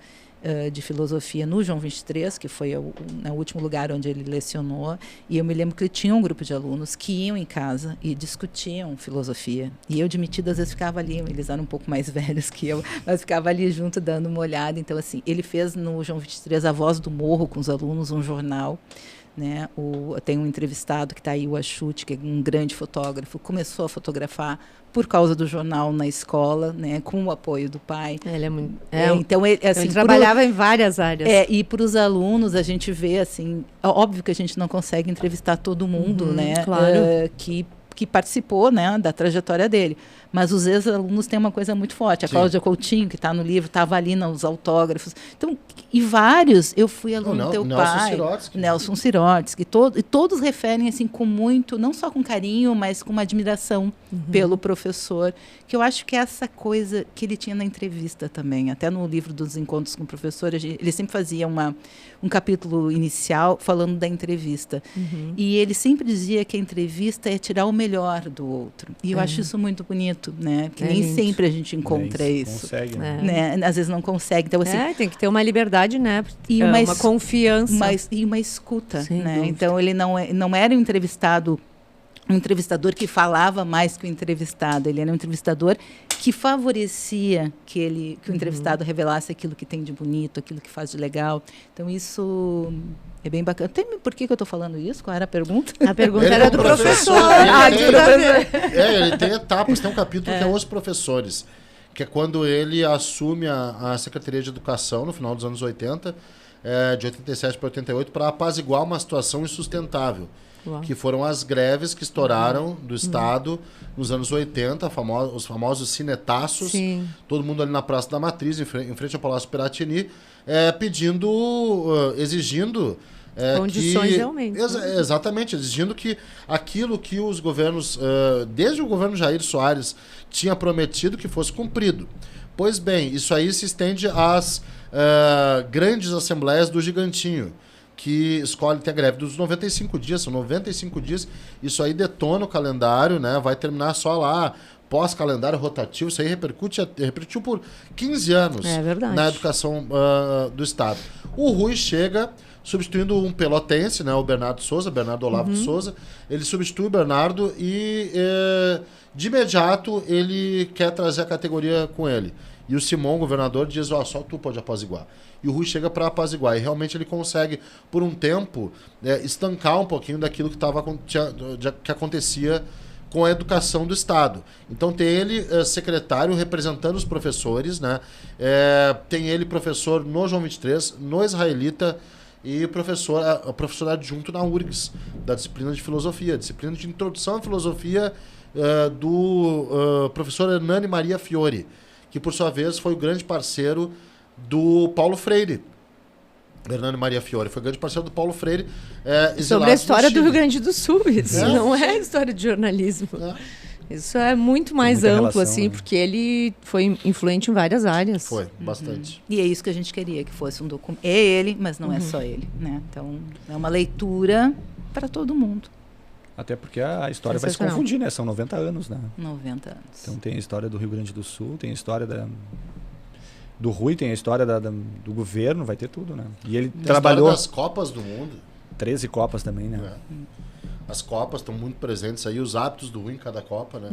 de filosofia no João 23, que foi o último lugar onde ele lecionou, e eu me lembro que ele tinha um grupo de alunos que iam em casa e discutiam filosofia. E eu, de metida, às vezes ficava ali, eles eram um pouco mais velhos que eu, mas ficava ali junto dando uma olhada. Então, assim, ele fez no João 23 A Voz do Morro com os alunos, um jornal. Né? Tem um entrevistado que está aí, o Achute, que é um grande fotógrafo, começou a fotografar por causa do jornal na escola, né? Com o apoio do pai. Ele é muito... Então, assim, ele trabalhava em várias áreas. E para os alunos, a gente vê, assim, óbvio que a gente não consegue entrevistar todo mundo, né? Claro. Que participou, né, da trajetória dele. Mas os ex-alunos têm uma coisa muito forte. A Sim. Cláudia Coutinho, que está no livro, estava ali nos autógrafos. Então, e vários, eu fui aluno do teu pai. Nelson Sirotsky. E todos referem assim com muito, não só com carinho, mas com uma admiração pelo professor. Que eu acho que é essa coisa que ele tinha na entrevista também. Até no livro dos Encontros com o Professor, ele sempre fazia um capítulo inicial falando da entrevista. E ele sempre dizia que a entrevista é tirar o melhor do outro. E eu acho isso muito bonito, né? Que nem lindo. sempre a gente encontra isso. Consegue, né? Né? Às vezes não consegue. Então, assim, Tem que ter uma liberdade, né? E uma confiança. e uma escuta, Sem né? dúvida. Então, ele não era um entrevistador que falava mais que o entrevistado. Ele era um entrevistador que favorecia que o entrevistado revelasse aquilo que tem de bonito, aquilo que faz de legal. Então, isso é bem bacana. Por que eu estou falando isso? Qual era a pergunta? A pergunta Ele era é do um professor. Ele tem etapas, tem um capítulo que é os professores, que é quando ele assume a Secretaria de Educação no final dos anos 80, de 87 para 88, para apaziguar uma situação insustentável. Uau. Que foram as greves que estouraram do Estado nos anos 80, os famosos cinetaços. Sim. Todo mundo ali na Praça da Matriz, em frente ao Palácio Piratini, exigindo... Condições realmente. Exatamente, exigindo que aquilo que os governos, desde o governo Jair Soares, tinha prometido que fosse cumprido. Pois bem, isso aí se estende às grandes assembleias do Gigantinho, que tem a greve dos 95 dias, são 95 dias, isso aí detona o calendário, né? Vai terminar só lá, pós-calendário rotativo, isso aí repercutiu por 15 anos na educação do Estado. O Rui chega substituindo um pelotense, né? O Bernardo Olavo de Souza, ele substitui o Bernardo e de imediato ele quer trazer a categoria com ele. E o Simão, governador, diz, só tu pode apaziguar. E o Rui chega para apaziguar. E realmente ele consegue, por um tempo, estancar um pouquinho daquilo que acontecia com a educação do Estado. Então tem ele, secretário, representando os professores, né? Tem ele, professor no João 23, no Israelita, e professor adjunto na URGS, da disciplina de filosofia, disciplina de introdução à filosofia do professor Hernani Maria Fiore, que por sua vez foi o grande parceiro do Paulo Freire. Hernani Maria Fiore foi grande parceiro do Paulo Freire. Sobre a história do Rio Grande do Sul, isso não é história de jornalismo. Isso é muito mais amplo, relação, assim, né? porque ele foi influente em várias áreas. Foi, bastante. E é isso que a gente queria, que fosse um documento. É ele, mas não é só ele, né? Então, é uma leitura para todo mundo. Até porque a história vai se confundir, né? São 90 anos, né? 90 anos. Então tem a história do Rio Grande do Sul, tem a história do Rui, tem a história do governo, vai ter tudo, né? E ele trabalhou... das Copas do Mundo. 13 Copas também, né? As Copas estão muito presentes aí, os hábitos do Rui em cada Copa, né?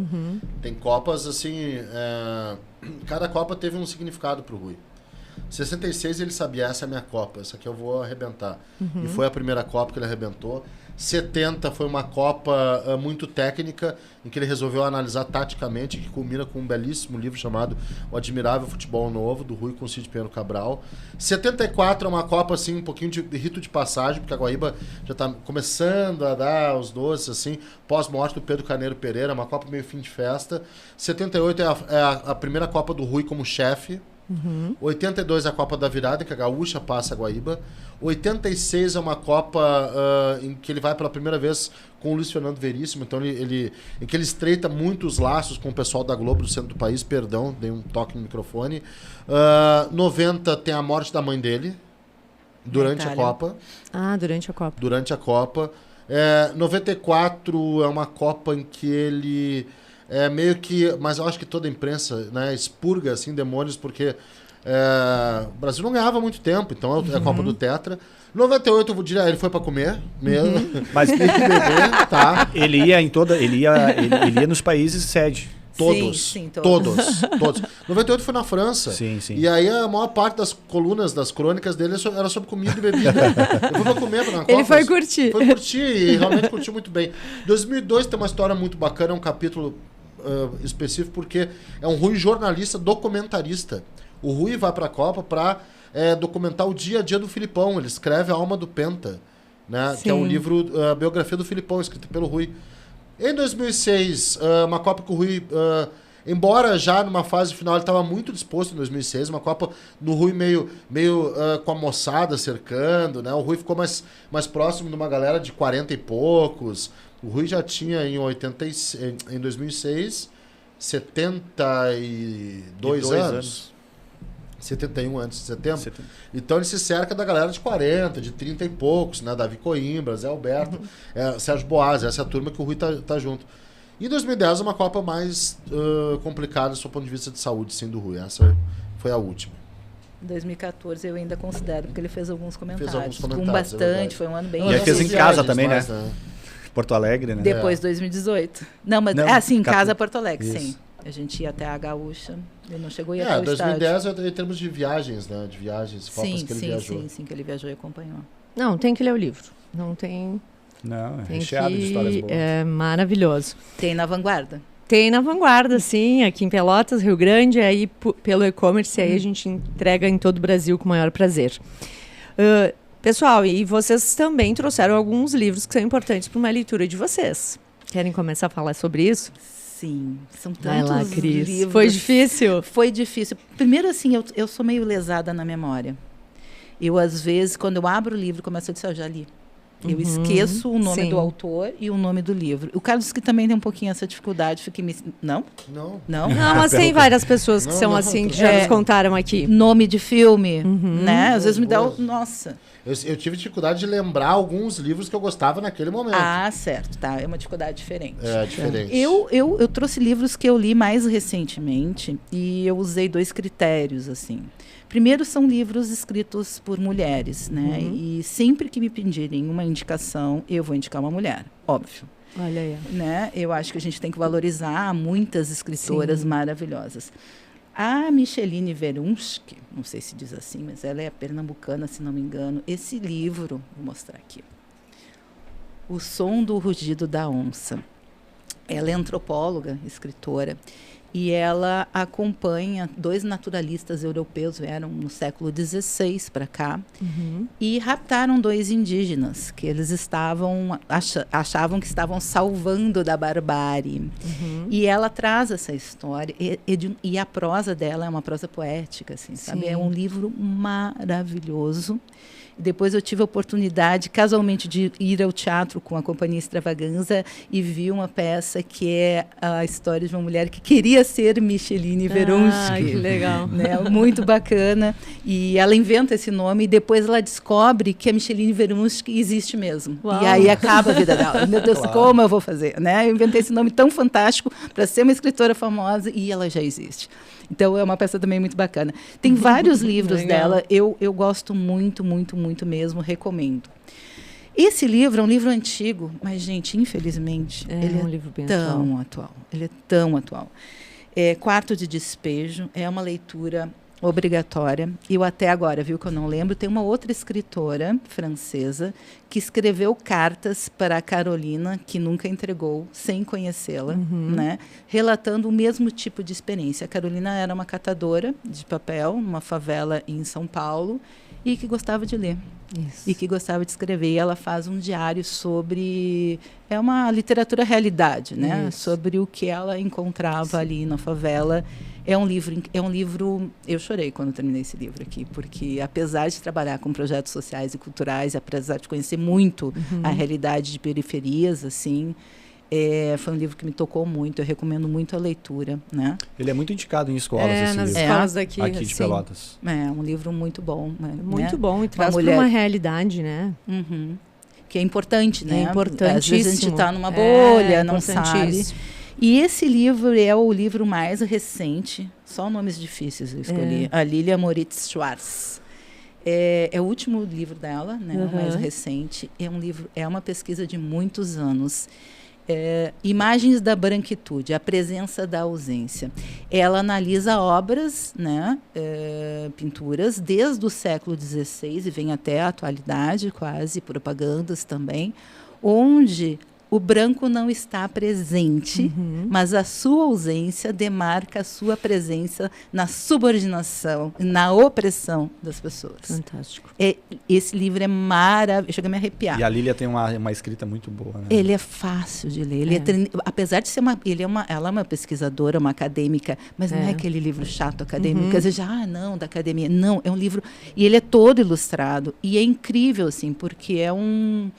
Tem Copas, assim... Cada Copa teve um significado pro Rui. 66 ele sabia, essa é a minha Copa, essa aqui eu vou arrebentar. E foi a primeira Copa que ele arrebentou. 70 foi uma Copa muito técnica, em que ele resolveu analisar taticamente, que culmina com um belíssimo livro chamado O Admirável Futebol Novo, do Rui com Cid Pinheiro Cabral. 74 é uma Copa, assim, um pouquinho de rito de passagem, porque a Guaíba já está começando a dar os doces, assim, pós-morte do Pedro Carneiro Pereira, uma Copa meio fim de festa. 78 é a primeira Copa do Rui como chefe. 82 é a Copa da Virada, que a Gaúcha passa a Guaíba. 86 é uma Copa em que ele vai pela primeira vez com o Luiz Fernando Veríssimo, então em que ele estreita muitos laços com o pessoal da Globo do centro do país, perdão, dei um toque no microfone. 90 tem a morte da mãe dele, durante a Copa. Ah, durante a Copa. Durante a Copa. 94 é uma Copa em que ele... meio que, mas eu acho que toda a imprensa, né, expurga assim demônios, porque o Brasil não ganhava há muito tempo, então é a Copa do Tetra. 98 eu diria, ele foi para comer mesmo, Mas tem que beber, tá? ele ia nos países sede. Todos. Sim, todos. 98 foi na França. Sim, sim. E aí a maior parte das colunas, das crônicas dele era sobre comida e bebida. Eu fui pra comer na Copa. Ele foi curtir. Foi curtir e realmente curtiu muito bem. 2002 tem uma história muito bacana, é um capítulo específico, porque é um Rui jornalista, documentarista. O Rui vai pra Copa pra documentar o dia a dia do Filipão. Ele escreve A Alma do Penta, né? Que é um livro, a biografia do Filipão, escrito pelo Rui. Em 2006, uma Copa que o Rui, embora já numa fase final ele estava muito disposto em 2006, uma Copa no Rui meio com a moçada cercando, né? O Rui ficou mais próximo de uma galera de 40 e poucos. O Rui já tinha em 2006 72 anos. 71 antes de setembro. Então ele se cerca da galera de 40, de 30 e poucos, né? Davi Coimbra, Zé Alberto, Sérgio Boas, essa é a turma que o Rui tá junto. E 2010 é uma Copa mais complicada do seu ponto de vista de saúde, sim, do Rui. Essa foi a última. 2014 eu ainda considero, porque ele fez alguns comentários. Com bastante, foi um ano bem... E ele fez em casa também, né? né? Porto Alegre, né? Depois de 2018. Não, mas sim, em casa Porto Alegre, Isso. sim. A gente ia até a Gaúcha, ele não chegou a ir até o 2010 estádio. em termos de viagens, né? De viagens, Copas que ele viajou. Sim, que ele viajou e acompanhou. Não, tem que ler o livro. Não tem... Não, Tem recheado de histórias boas. É maravilhoso. Tem na Vanguarda. Tem na Vanguarda, sim, aqui em Pelotas, Rio Grande, aí pelo e-commerce, aí a gente entrega em todo o Brasil com o maior prazer. Pessoal, e vocês também trouxeram alguns livros que são importantes para uma leitura de vocês. Querem começar a falar sobre isso? Sim, são Vai tantos lá, Cris. livros. Foi difícil? Foi difícil. Primeiro, assim, eu sou meio lesada na memória. Eu, às vezes, quando eu abro o livro, começo a dizer, eu já li. Eu esqueço o nome do autor e o nome do livro. O Carlos que também tem um pouquinho essa dificuldade. Não? Não. Não? Não, mas tem várias pessoas que são assim, que já nos contaram aqui. Nome de filme, né? Às vezes me dá Nossa. Eu tive dificuldade de lembrar alguns livros que eu gostava naquele momento. Ah, certo. Tá, é uma dificuldade diferente. É diferente. Eu trouxe livros que eu li mais recentemente e eu usei 2 critérios, assim. Primeiro, são livros escritos por mulheres, né? E sempre que me pedirem uma indicação, eu vou indicar uma mulher, óbvio. Olha aí. Né? Eu acho que a gente tem que valorizar muitas escritoras maravilhosas. A Micheline Verunski, não sei se diz assim, mas ela é pernambucana, se não me engano. Esse livro, vou mostrar aqui. O Som do Rugido da Onça. Ela é antropóloga, escritora, e ela acompanha 2 naturalistas europeus, vieram no século XVI para cá, e raptaram 2 indígenas, que eles achavam que estavam salvando da barbárie. E ela traz essa história, e a prosa dela é uma prosa poética, assim, sabe? É um livro maravilhoso. Depois eu tive a oportunidade, casualmente, de ir ao teatro com a Companhia Extravaganza e vi uma peça que é a história de uma mulher que queria ser Micheline Verunski. Ah, que legal. Né? Muito bacana. E ela inventa esse nome e depois ela descobre que a Micheline Verunski existe mesmo. Uau. E aí acaba a vida dela. Meu Deus, como eu vou fazer? Né? Eu inventei esse nome tão fantástico para ser uma escritora famosa e ela já existe. Então, é uma peça também muito bacana. Tem vários livros dela, eu gosto muito, muito, muito mesmo, recomendo. Esse livro é um livro antigo, mas, gente, infelizmente, ele um livro bem tão atual. Ele é tão atual. Quarto de Despejo é uma leitura Obrigatória. E eu até agora, viu, que eu não lembro, tem uma outra escritora francesa que escreveu cartas para a Carolina, que nunca entregou, sem conhecê-la, né? Relatando o mesmo tipo de experiência. A Carolina era uma catadora de papel, numa favela em São Paulo, e que gostava de ler. Isso. E que gostava de escrever. E ela faz um diário sobre... É uma literatura realidade, né? Isso. Sobre o que ela encontrava ali na favela. É um livro... Eu chorei quando terminei esse livro aqui, porque apesar de trabalhar com projetos sociais e culturais, apesar de conhecer muito a realidade de periferias, assim... foi um livro que me tocou muito, eu recomendo muito a leitura, né? Ele é muito indicado em escolas, esse nas livro. escolas daqui, aqui de Pelotas. É um livro muito bom. Muito bom, e traz para uma realidade, né? Que é importante, né? É importantíssimo. Às vezes a gente está numa bolha, não sabe. E esse livro é o livro mais recente, só nomes difíceis eu escolhi, a Lilia Moritz Schwartz. É o último livro dela, né? O mais recente. É uma pesquisa de muitos anos. Imagens da branquitude, a presença da ausência. Ela analisa obras, né, pinturas, desde o século XVI e vem até a atualidade, quase, propagandas também, onde o branco não está presente, mas a sua ausência demarca a sua presença na subordinação, na opressão das pessoas. Fantástico. Esse livro é maravilhoso. Chega a me arrepiar. E a Lília tem uma escrita muito boa, né? Ele é fácil de ler. Ele apesar de ser ela é uma pesquisadora, uma acadêmica, mas não é aquele livro chato acadêmico. Às vezes, não, da academia. Não, é um livro... E ele é todo ilustrado. E é incrível, assim, porque é um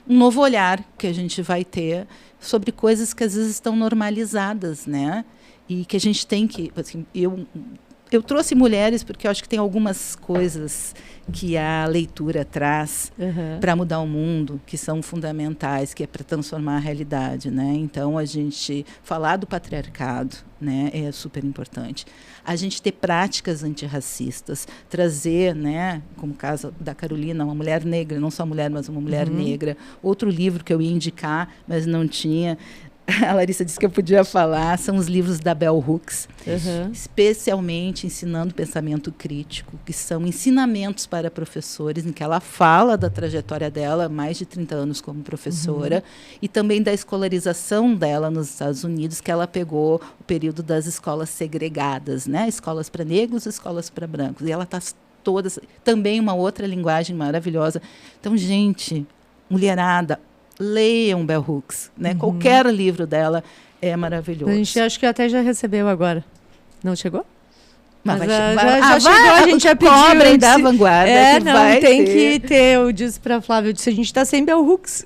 novo olhar que a gente vai ter sobre coisas que às vezes estão normalizadas, né? E que a gente tem que... Assim, eu trouxe mulheres porque eu acho que tem algumas coisas que a leitura traz para mudar o mundo, que são fundamentais, que é para transformar a realidade, né? Então, a gente falar do patriarcado, né, é super importante. A gente ter práticas antirracistas, trazer, né, como o caso da Carolina, uma mulher negra, não só mulher, mas uma mulher negra. Outro livro que eu ia indicar, mas não tinha... A Larissa disse que eu podia falar, são os livros da Bell Hooks, especialmente ensinando pensamento crítico, que são ensinamentos para professores, em que ela fala da trajetória dela, mais de 30 anos como professora, e também da escolarização dela nos Estados Unidos, que ela pegou o período das escolas segregadas, né? Escolas para negros, escolas para brancos. E ela está todas... Também uma outra linguagem maravilhosa. Então, gente, mulherada... Leiam Bell Hooks, né? Qualquer livro dela é maravilhoso. A gente acho que até já recebeu agora. Não chegou? Mas já chegou, a gente já pediu. Cobrem da Vanguarda. Tem que ter, eu disse para Flávia, eu disse, a gente está sem Bell Hooks.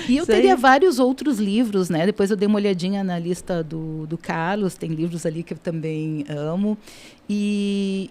E eu teria vários outros livros, né? Depois eu dei uma olhadinha na lista do Carlos, tem livros ali que eu também amo. E...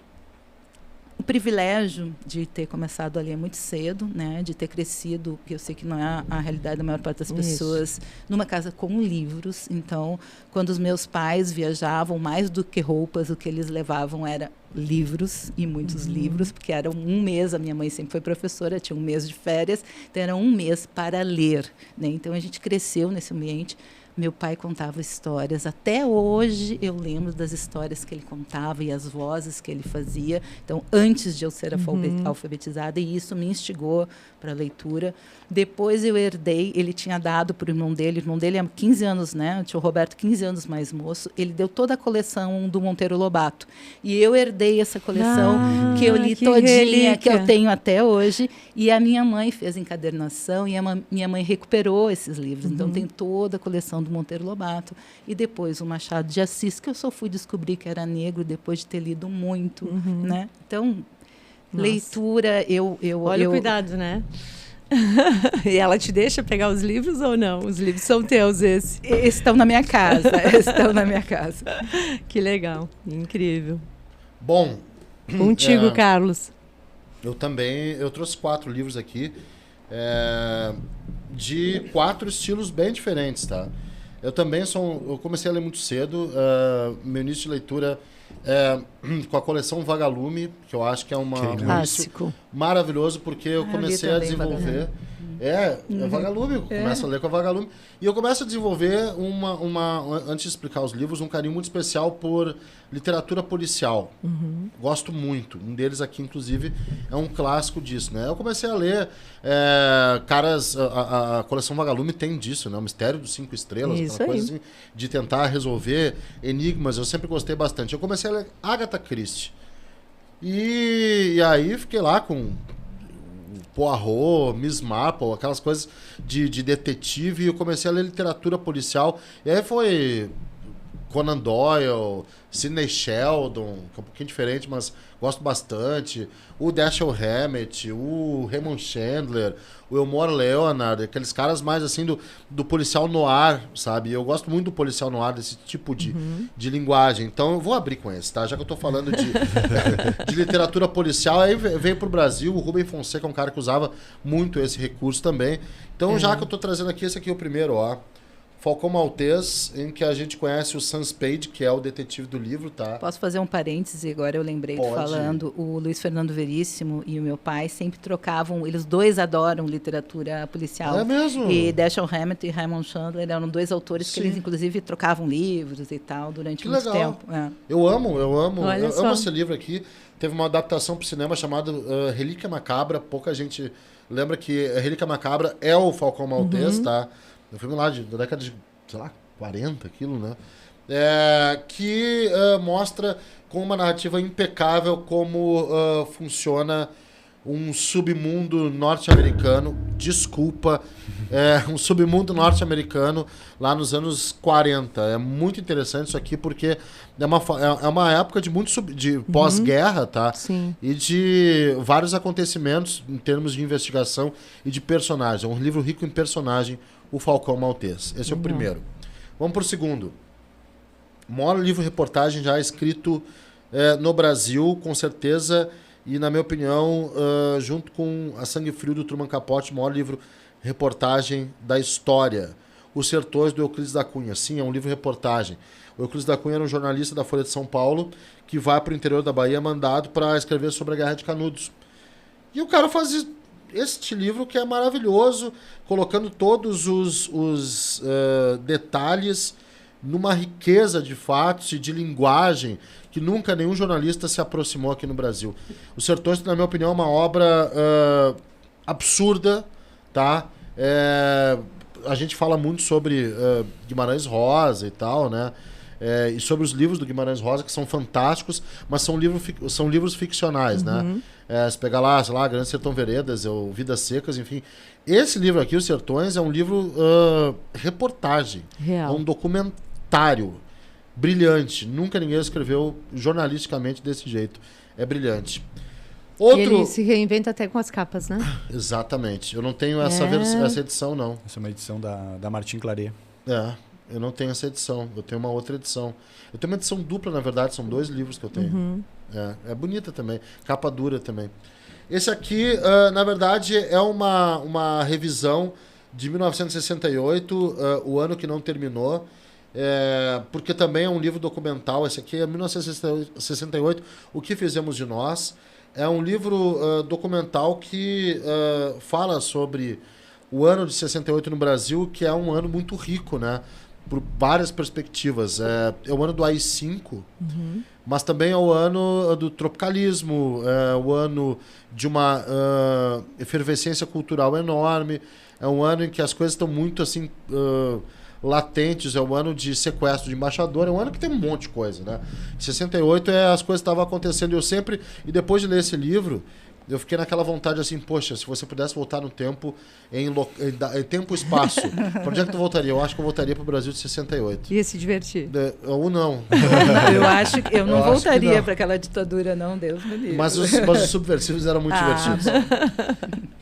o privilégio de ter começado a ler muito cedo, né, de ter crescido, que eu sei que não é a realidade da maior parte das pessoas, numa casa com livros. Então, quando os meus pais viajavam, mais do que roupas, o que eles levavam era livros, e muitos livros, porque era um mês, a minha mãe sempre foi professora, tinha um mês de férias, então era um mês para ler, né? Então a gente cresceu nesse ambiente. Meu pai contava histórias. Até hoje eu lembro das histórias que ele contava e as vozes que ele fazia. Então, antes de eu ser alfabetizada, e isso me instigou para a leitura. Depois eu herdei, ele tinha dado para o irmão dele há 15 anos, né? O tio Roberto, 15 anos mais moço, ele deu toda a coleção do Monteiro Lobato. E eu herdei essa coleção, que eu li todinha, relíquia, que eu tenho até hoje. E a minha mãe fez encadernação, e minha mãe recuperou esses livros. Então, tem toda a coleção do Monteiro Lobato. E depois o Machado de Assis, que eu só fui descobrir que era negro depois de ter lido muito, né? Então, leitura, Olha o cuidado, né? E ela te deixa pegar os livros ou não? Os livros são teus, esses? Estão na minha casa, estão na minha casa. Que legal, incrível. Bom... Contigo, Carlos. Eu trouxe 4 livros aqui, de 4 estilos bem diferentes, tá? Eu comecei a ler muito cedo, meu início de leitura com a coleção Vagalume, que eu acho que é um início maravilhoso, porque eu comecei a desenvolver É Vagalume, começa a ler com a Vagalume. E eu começo a desenvolver antes de explicar os livros, um carinho muito especial por literatura policial. Gosto muito. Um deles aqui, inclusive, é um clássico disso, né? Eu comecei a ler a coleção Vagalume tem disso, né? O Mistério dos 5 Estrelas, Isso aquela coisa aí. assim, de tentar resolver enigmas. Eu sempre gostei bastante. Eu comecei a ler Agatha Christie. E aí fiquei lá com Poirot, Miss Marple, aquelas coisas de detetive, e eu comecei a ler literatura policial. E aí foi Conan Doyle, Sidney Sheldon, que é um pouquinho diferente, mas gosto bastante. O Dashiell Hammett, o Raymond Chandler, o Elmore Leonard, aqueles caras mais assim do policial noir, sabe? Eu gosto muito do policial noir, desse tipo de linguagem. Então eu vou abrir com esse, tá? Já que eu tô falando de literatura policial, aí veio pro Brasil, o Rubem Fonseca é um cara que usava muito esse recurso também. Então já que eu tô trazendo aqui, esse aqui é o primeiro, ó. Falcão Maltês, em que a gente conhece o Sam Spade, que é o detetive do livro, tá? Posso fazer um parêntese? Agora eu lembrei Pode. falando. O Luiz Fernando Veríssimo e o meu pai sempre trocavam. Eles dois adoram literatura policial. É mesmo? E Dashiell Hammett e Raymond Chandler eram dois autores que Sim. eles, inclusive, trocavam livros e tal durante Que muito legal. tempo. É. Eu amo Olha só. esse livro aqui. Teve uma adaptação para o cinema chamada Relíquia Macabra. Pouca gente lembra que a Relíquia Macabra é o Falcão Maltês, tá? Um filme lá da década de, sei lá, 40, aquilo, né? Que mostra com uma narrativa impecável como funciona um submundo norte-americano, um submundo norte-americano lá nos anos 40. É muito interessante isso aqui, porque é uma época de de pós-guerra, tá? Sim. E de vários acontecimentos em termos de investigação e de personagens. É um livro rico em personagem, o Falcão Maltês. Esse é o primeiro. Vamos para o segundo. O maior livro-reportagem já escrito no Brasil, com certeza, e, na minha opinião, junto com A Sangue Frio, do Truman Capote, o maior livro-reportagem da história. Os Sertões, do Euclides da Cunha. Sim, é um livro-reportagem. O Euclides da Cunha era um jornalista da Folha de São Paulo que vai para o interior da Bahia mandado para escrever sobre a Guerra de Canudos. E o cara faz este livro que é maravilhoso, colocando todos os detalhes numa riqueza de fatos e de linguagem que nunca nenhum jornalista se aproximou aqui no Brasil. Os Sertões, na minha opinião, é uma obra absurda, tá? A gente fala muito sobre Guimarães Rosa e tal, né? E sobre os livros do Guimarães Rosa, que são fantásticos, mas são livros ficcionais, né? Se pegar lá, sei lá, Grande Sertão Veredas, ou Vidas Secas, enfim. Esse livro aqui, Os Sertões, é um livro reportagem. Real. É um documentário brilhante. Nunca ninguém escreveu jornalisticamente desse jeito. É brilhante. E ele se reinventa até com as capas, né? Exatamente. Eu não tenho essa edição, não. Essa é uma edição da Martin Claret. Eu não tenho essa edição. Eu tenho uma outra edição. Eu tenho uma edição dupla, na verdade. São 2 livros que eu tenho. É bonita também. Capa dura também. Esse aqui, na verdade, é uma revisão de 1968, o ano que não terminou. Porque também é um livro documental. Esse aqui é 1968, O que Fizemos de Nós. É um livro documental que fala sobre o ano de 68 no Brasil, que é um ano muito rico, né? Por várias perspectivas. É o ano do AI-5, mas também é o ano do tropicalismo, é o ano de uma efervescência cultural enorme, é um ano em que as coisas estão muito assim latentes, é o ano de sequestro de embaixador, é um ano que tem um monte de coisa, né? Em 68 as coisas estavam acontecendo, e depois de ler esse livro, eu fiquei naquela vontade assim, poxa, se você pudesse voltar no tempo, em tempo e espaço, para onde é que tu voltaria? Eu acho que eu voltaria para o Brasil de 68. Ia se divertir. Ou não. Eu acho que eu não voltaria para aquela ditadura, não, Deus me livre. Mas os subversivos eram muito divertidos.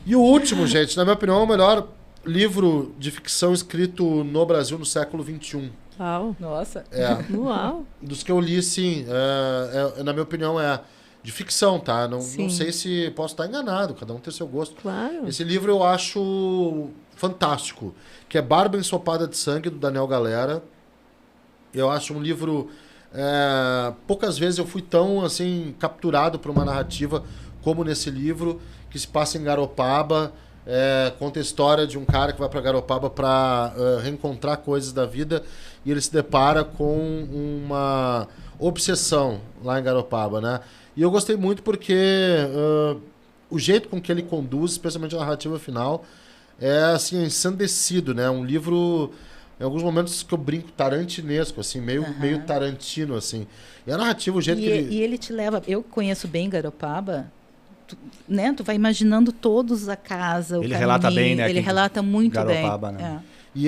E o último, gente, na minha opinião, é o melhor livro de ficção escrito no Brasil no século XXI. Uau. Nossa. Uau. Dos que eu li, sim, na minha opinião, de ficção, tá? Não sei se posso estar enganado, cada um tem seu gosto. Claro. Esse livro eu acho fantástico, que é Barba Ensopada de Sangue, do Daniel Galera. Eu acho um livro... poucas vezes eu fui tão assim capturado por uma narrativa como nesse livro, que se passa em Garopaba, conta a história de um cara que vai para Garopaba para reencontrar coisas da vida e ele se depara com uma obsessão lá em Garopaba, né? E eu gostei muito porque o jeito com que ele conduz, especialmente a narrativa final, é assim, ensandecido, né? Um livro, em alguns momentos que eu brinco, tarantinesco, assim, meio Tarantino, assim. E a narrativa, o jeito que ele... E ele te leva... Eu conheço bem Garopaba, né? Tu vai imaginando todos a casa, o Ele caminho, relata bem, né? Ele relata muito Garopaba, bem. né? E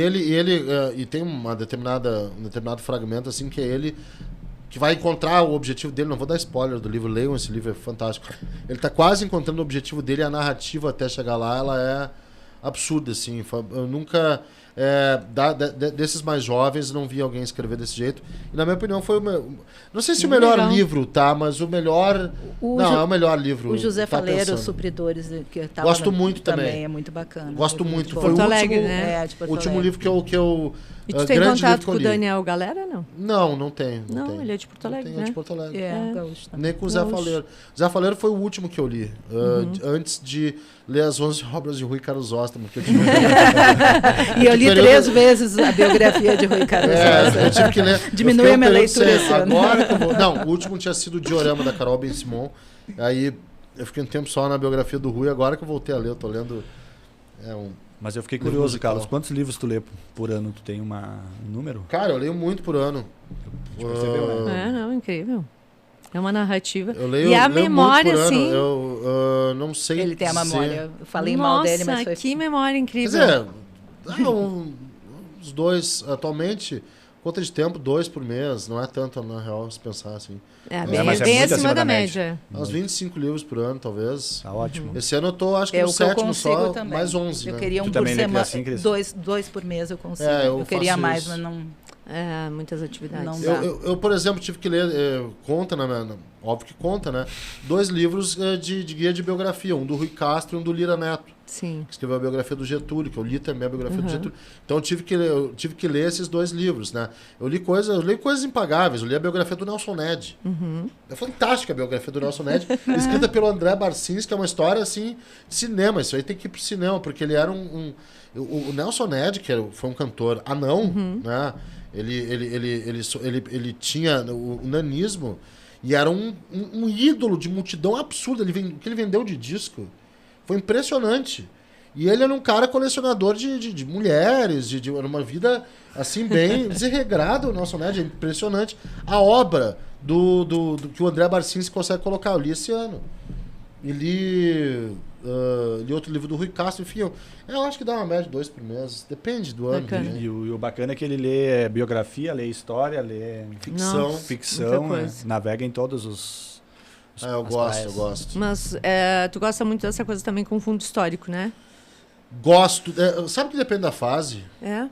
e tem um determinado fragmento, assim, que é ele que vai encontrar o objetivo dele. Não vou dar spoiler do livro, leiam esse livro, é fantástico. Ele está quase encontrando o objetivo dele e a narrativa até chegar lá, ela é absurda, assim. Eu nunca... desses mais jovens, não vi alguém escrever desse jeito. E na minha opinião foi não sei se o melhor livro, tá? Mas o melhor... é o melhor livro. O José Faleiro, pensando. Os Supridores, que tava Gosto muito também. É muito bacana. Gosto muito. Porto Foi o Alegre, último, né? de Porto último Alegre. livro que eu E tu tem grande contato livro que com eu o li. Daniel Galera, não? Não tenho. Não, ele é de Porto Não Alegre, tenho, é de né? Porto Alegre. Gaúcho também. Nem com o Zé Faleiro. Zé Faleiro foi o último que eu li. Antes de ler as 11 obras de Rui Carlos Osterman. Que eu tive... E eu li 3 vezes a biografia de Rui Carlos Osterman. Eu tive que ler. Diminui a minha leitura esse ano. Agora que eu vou... Não, o último tinha sido o Diorama, da Carol Ben-Simon. Aí eu fiquei um tempo só na biografia do Rui. Agora que eu voltei a ler, eu tô lendo... Mas eu fiquei Livro curioso, musical. Carlos. Quantos livros tu lê por ano? Tu tem um número? Cara, eu leio muito por ano. A gente percebeu, né? Não, incrível. É uma narrativa. Eu leio, E a leio memória, muito por assim... ano. Eu não sei Ele tem a dizer. memória. Eu falei Nossa, mal dele, mas foi... que memória Quer incrível. dizer, os dois, atualmente, conta de tempo, 2 por mês. Não é tanto, na real, se pensar assim. mas é bem muito acima da média. Uns 25 livros por ano, talvez. Tá ótimo. Esse ano eu tô, acho que É no o que eu 7º consigo só, também. mais 11, Eu né? queria Tu um por também lê semana. assim, Cris? 2 por mês eu consigo. Eu queria faço mais, isso. mas não... Muitas atividades. Não dá. Eu, por exemplo, tive que ler, conta, óbvio que conta, né? 2 livros de guia de biografia, um do Rui Castro e um do Lira Neto, Sim. que escreveu a biografia do Getúlio, que eu li também a biografia do Getúlio. Então eu tive que ler esses 2 livros, né? Eu leio coisas impagáveis, eu li a biografia do Nelson Ned. É fantástica a biografia do Nelson Ned, escrita pelo André Barcins, que é uma história assim de cinema. Isso aí tem que ir pro cinema, porque ele era o Nelson Ned, que foi um cantor anão, né? Ele tinha o nanismo e era um ídolo de multidão absurdo. O que ele vendeu de disco foi impressionante. E ele era um cara colecionador de mulheres, era uma vida assim bem desregrada. O Nelson Ned é impressionante. A obra do que o André Barcins consegue colocar, eu li esse ano. E li outro livro do Rui Castro, enfim. Eu acho que dá uma média de 2 por mês. Depende do ano. Bacana. Né? E o bacana é que ele lê biografia, lê história, lê Ficção. Nossa, ficção, muita né? coisa. Navega em todos os Eu as gosto, praias. eu gosto. Mas tu gosta muito dessa coisa também com fundo histórico, né? Gosto. Sabe que depende da fase? É?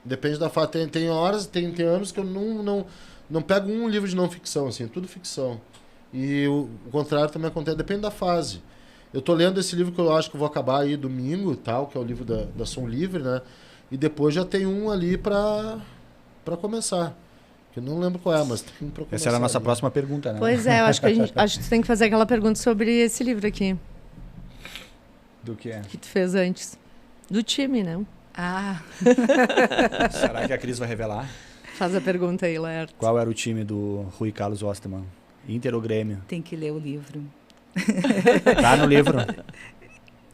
Depende da fase. Tem horas, tem anos que eu não pego um livro de não ficção, assim, tudo ficção. E o contrário também acontece, depende da fase. Eu tô lendo esse livro que eu acho que eu vou acabar aí domingo e tal, que é o livro da Som Livre, né? E depois já tem um ali pra começar. Que eu não lembro qual é, mas tem um pra começar. Essa era a nossa ali. próxima pergunta, né? Pois é, eu acho que acho que tu tem que fazer aquela pergunta sobre esse livro aqui, Do que é? que tu fez antes. Do time, né? Será que a Cris vai revelar? Faz a pergunta aí, Laerto. Qual era o time do Rui Carlos Osterman? Inter ou Grêmio? Tem que ler o livro. Tá no livro.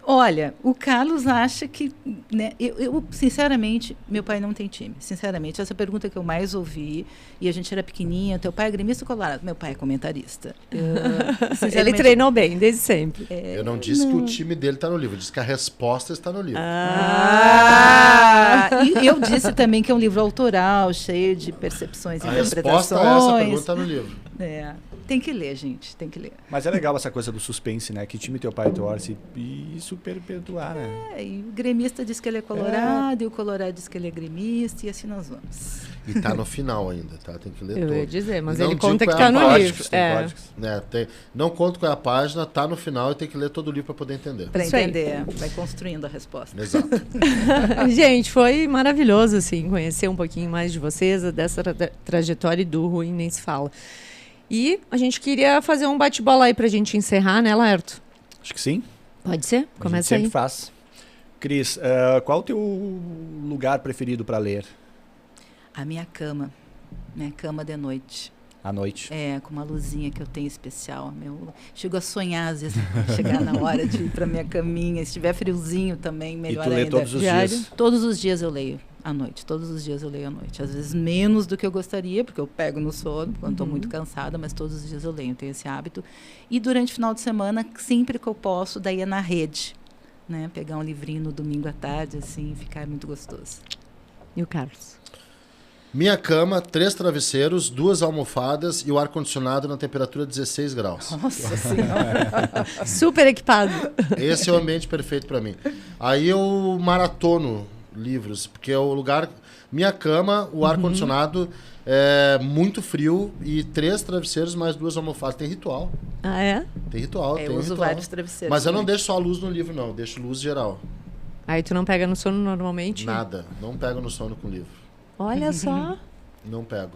Olha, o Carlos acha que... Né, eu, sinceramente, meu pai não tem time. Sinceramente, essa pergunta que eu mais ouvi, e a gente era pequenininha, teu pai é gremista ou colorado? Meu pai é comentarista. Ele treinou bem, desde sempre. Eu não disse que o time dele tá no livro, eu disse que a resposta está no livro. E eu disse também que é um livro autoral, cheio de percepções e A interpretações. resposta a essa pergunta está no livro. Tem que ler, gente, tem que ler. Mas é legal essa coisa do suspense, né? Que time teu pai torce e isso perpetuar, né? E o gremista diz que ele é colorado, e o colorado diz que ele é gremista, e assim nós vamos. E tá no final ainda, tá? Tem que ler Eu todo. ia dizer, mas Não ele digo conta que qual é tá a no parte, livro. Tem É. códigos. Né, não conto qual é a página, tá no final e tem que ler todo o livro para poder entender. Para Isso aí. entender, vai construindo a resposta. Exato. Gente, foi maravilhoso, assim, conhecer um pouquinho mais de vocês, dessa trajetória e do Rui, nem se fala. E a gente queria fazer um bate-bola aí pra gente encerrar, né, Laerto? Acho que sim. Pode ser? A Começa gente sempre aí. faz. Cris, qual o teu lugar preferido para ler? A minha cama de noite. À noite? Com uma luzinha que eu tenho especial. Chego a sonhar, às vezes, chegar na hora de ir pra minha caminha. Se tiver friozinho também, melhor ainda. E tu lê todos os dias? Todos os dias eu leio à noite. Todos os dias eu leio à noite. Às vezes menos do que eu gostaria, porque eu pego no sono, quando estou muito cansada, mas todos os dias eu leio, eu tenho esse hábito. E durante o final de semana, sempre que eu posso, daí é na rede. Né? Pegar um livrinho no domingo à tarde, assim, ficar muito gostoso. E o Carlos? Minha cama, 3 travesseiros, 2 almofadas e o ar-condicionado na temperatura 16 graus. Nossa Senhora! Super equipado. Esse é o ambiente perfeito para mim. Aí eu maratono livros, porque é o lugar... Minha cama, o ar-condicionado é muito frio e 3 travesseiros mais 2 almofadas. Tem ritual. Ah, é? Tem ritual, Eu uso vários travesseiros. Mas eu não também. deixo só a luz no livro, não. Eu deixo luz geral. Aí tu não pega no sono normalmente? Nada. Não pego no sono com livro. Olha só. Não pego.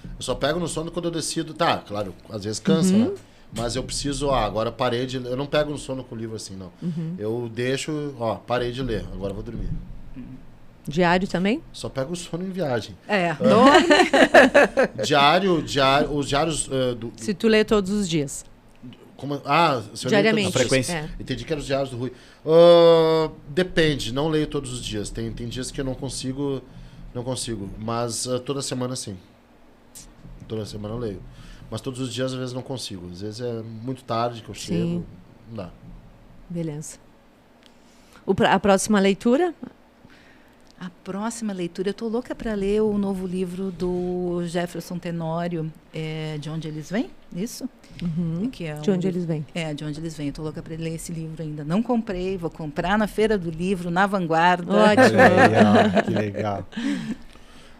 Eu só pego no sono quando eu decido... Tá, claro, às vezes cansa, né? Mas eu preciso... agora parei de... Eu não pego no sono com livro assim, não. Eu deixo... parei de ler. Agora eu vou dormir. Diário também? Só pego o sono em viagem. Diário... Os diários... Se tu lê todos os dias. Se eu diariamente. leio todos os dias. frequência. Entendi que eram os diários do Rui. Depende, não leio todos os dias. Tem dias que eu não consigo, mas toda semana sim. Toda semana eu leio. Mas todos os dias às vezes não consigo. Às vezes é muito tarde que eu chego. Não dá. Beleza. A próxima leitura? A próxima leitura, eu estou louca para ler o novo livro do Jefferson Tenório, De Onde Eles Vêm, isso? Que é De Onde Eles Vêm. De Onde Eles Vêm. Eu estou louca para ler esse livro ainda. Não comprei, vou comprar na Feira do Livro, na Vanguarda. Ótimo. Que legal.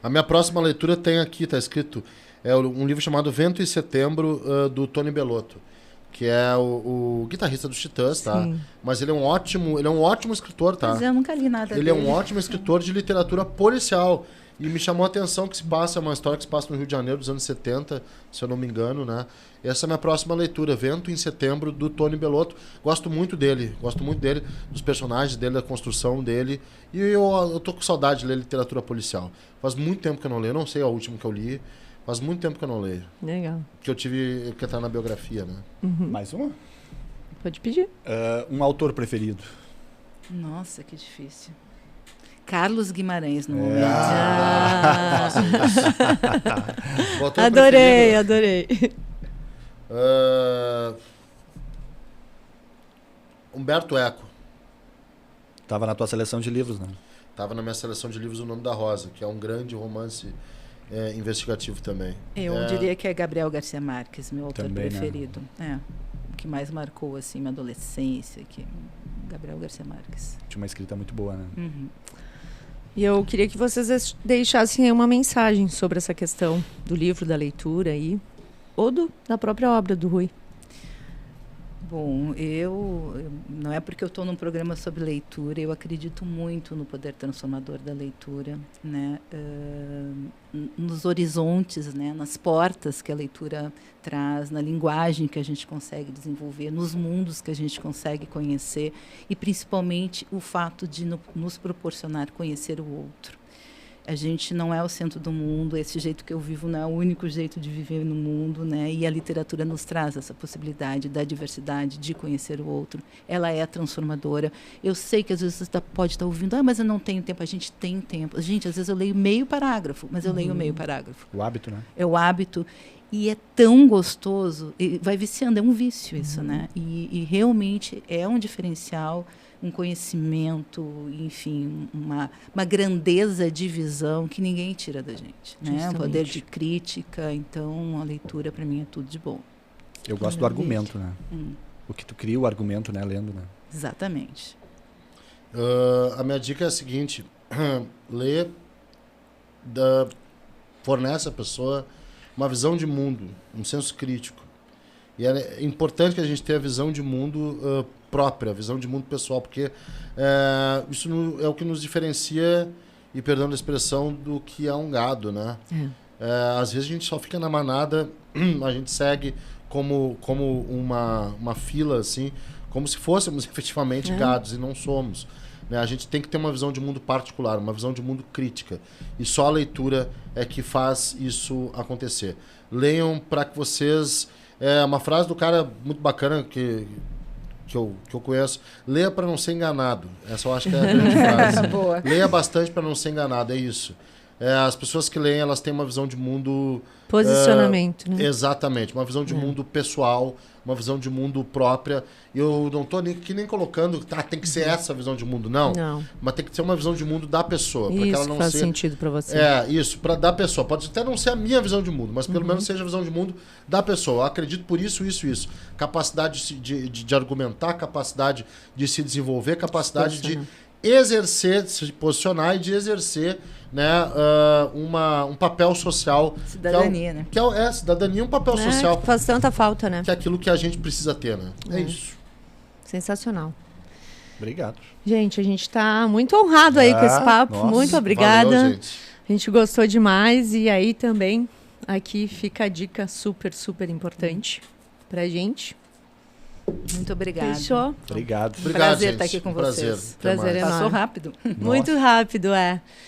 A minha próxima leitura tem aqui, está escrito, um livro chamado Vento em Setembro, do Tony Bellotto, que é o guitarrista dos Titãs, tá? Sim. Mas ele é um ótimo escritor, tá? Mas eu nunca li nada Ele dele. é um ótimo escritor de literatura policial. E me chamou a atenção que é uma história que se passa no Rio de Janeiro dos anos 70, se eu não me engano, né? Essa é a minha próxima leitura, Vento em Setembro, do Tony Bellotto. Gosto muito dele, dos personagens dele, da construção dele. E eu tô com saudade de ler literatura policial. Faz muito tempo que eu não leio, eu não sei a última que eu li. Faz muito tempo que eu não leio. Legal. Que eu tive que entrar na biografia, né? Mais uma? Pode pedir. Um autor preferido? Nossa, que difícil. Carlos Guimarães, no momento. Adorei. Humberto Eco. Tava na tua seleção de livros, né? Tava na minha seleção de livros O Nome da Rosa, que é um grande romance investigativo também. Eu diria que é Gabriel Garcia Marques, meu autor também, preferido. Né? O que mais marcou assim, minha adolescência. Gabriel Garcia Marques. Tinha uma escrita muito boa, né? E eu queria que vocês deixassem aí uma mensagem sobre essa questão do livro, da leitura aí, ou da própria obra do Rui. Bom, não é porque eu estou num programa sobre leitura, eu acredito muito no poder transformador da leitura, né? Nos horizontes, né? Nas portas que a leitura traz, na linguagem que a gente consegue desenvolver, nos mundos que a gente consegue conhecer e principalmente o fato de nos proporcionar conhecer o outro. A gente não é o centro do mundo, esse jeito que eu vivo não é o único jeito de viver no mundo, né? E a literatura nos traz essa possibilidade da diversidade, de conhecer o outro. Ela é transformadora. Eu sei que às vezes você pode estar ouvindo, mas eu não tenho tempo. A gente tem tempo. Gente, às vezes eu leio meio parágrafo, mas eu leio meio parágrafo. O hábito, né? É o hábito. E é tão gostoso, e vai viciando, é um vício isso, né? E realmente é um diferencial, um conhecimento, enfim, uma grandeza de visão que ninguém tira da gente, né? Um poder de crítica, então a leitura para mim é tudo de bom. Eu gosto do argumento, né? O que tu cria o argumento, né? Lendo, né? Exatamente. A minha dica é a seguinte, lê, fornece à pessoa uma visão de mundo, um senso crítico. E é importante que a gente tenha a visão de mundo própria, a visão de mundo pessoal, porque isso é o que nos diferencia, e perdão a expressão, do que é um gado, né? Às vezes a gente só fica na manada, a gente segue como uma fila, assim, como se fôssemos efetivamente gados, e não somos. né? A gente tem que ter uma visão de mundo particular, uma visão de mundo crítica. E só a leitura é que faz isso acontecer. Leiam para que vocês... uma frase do cara muito bacana que eu conheço. Leia para não ser enganado. Essa eu acho que é a grande frase. Boa. Leia bastante para não ser enganado, é isso. As pessoas que leem, elas têm uma visão de mundo... Posicionamento, né? Exatamente. Uma visão de mundo pessoal, uma visão de mundo própria. Eu não estou nem colocando, tem que ser essa visão de mundo, não. Mas tem que ser uma visão de mundo da pessoa. Isso para que ela não faz ser... sentido para você. Isso, da pessoa. Pode até não ser a minha visão de mundo, mas pelo menos seja a visão de mundo da pessoa. Eu acredito por isso. Capacidade de argumentar, capacidade de se desenvolver, capacidade de exercer, de se posicionar e de exercer, né, um papel social. Cidadania, né? Cidadania, um papel social. Que faz tanta falta, né? Que é aquilo que a gente precisa ter, né? É isso. Sensacional. Obrigado. Gente, a gente está muito honrado aí com esse papo. Nossa, muito obrigada. Valeu, gente. A gente gostou demais. E aí também, aqui fica a dica super, super importante pra gente. Muito obrigada. Fechou? Obrigado. Prazer gente. estar aqui com vocês. Prazer enorme. Passou rápido. Muito rápido,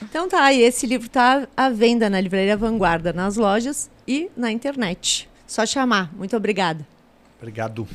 Então tá, e esse livro tá à venda na Livraria Vanguarda, nas lojas e na internet. Só chamar. Muito obrigada. Obrigado.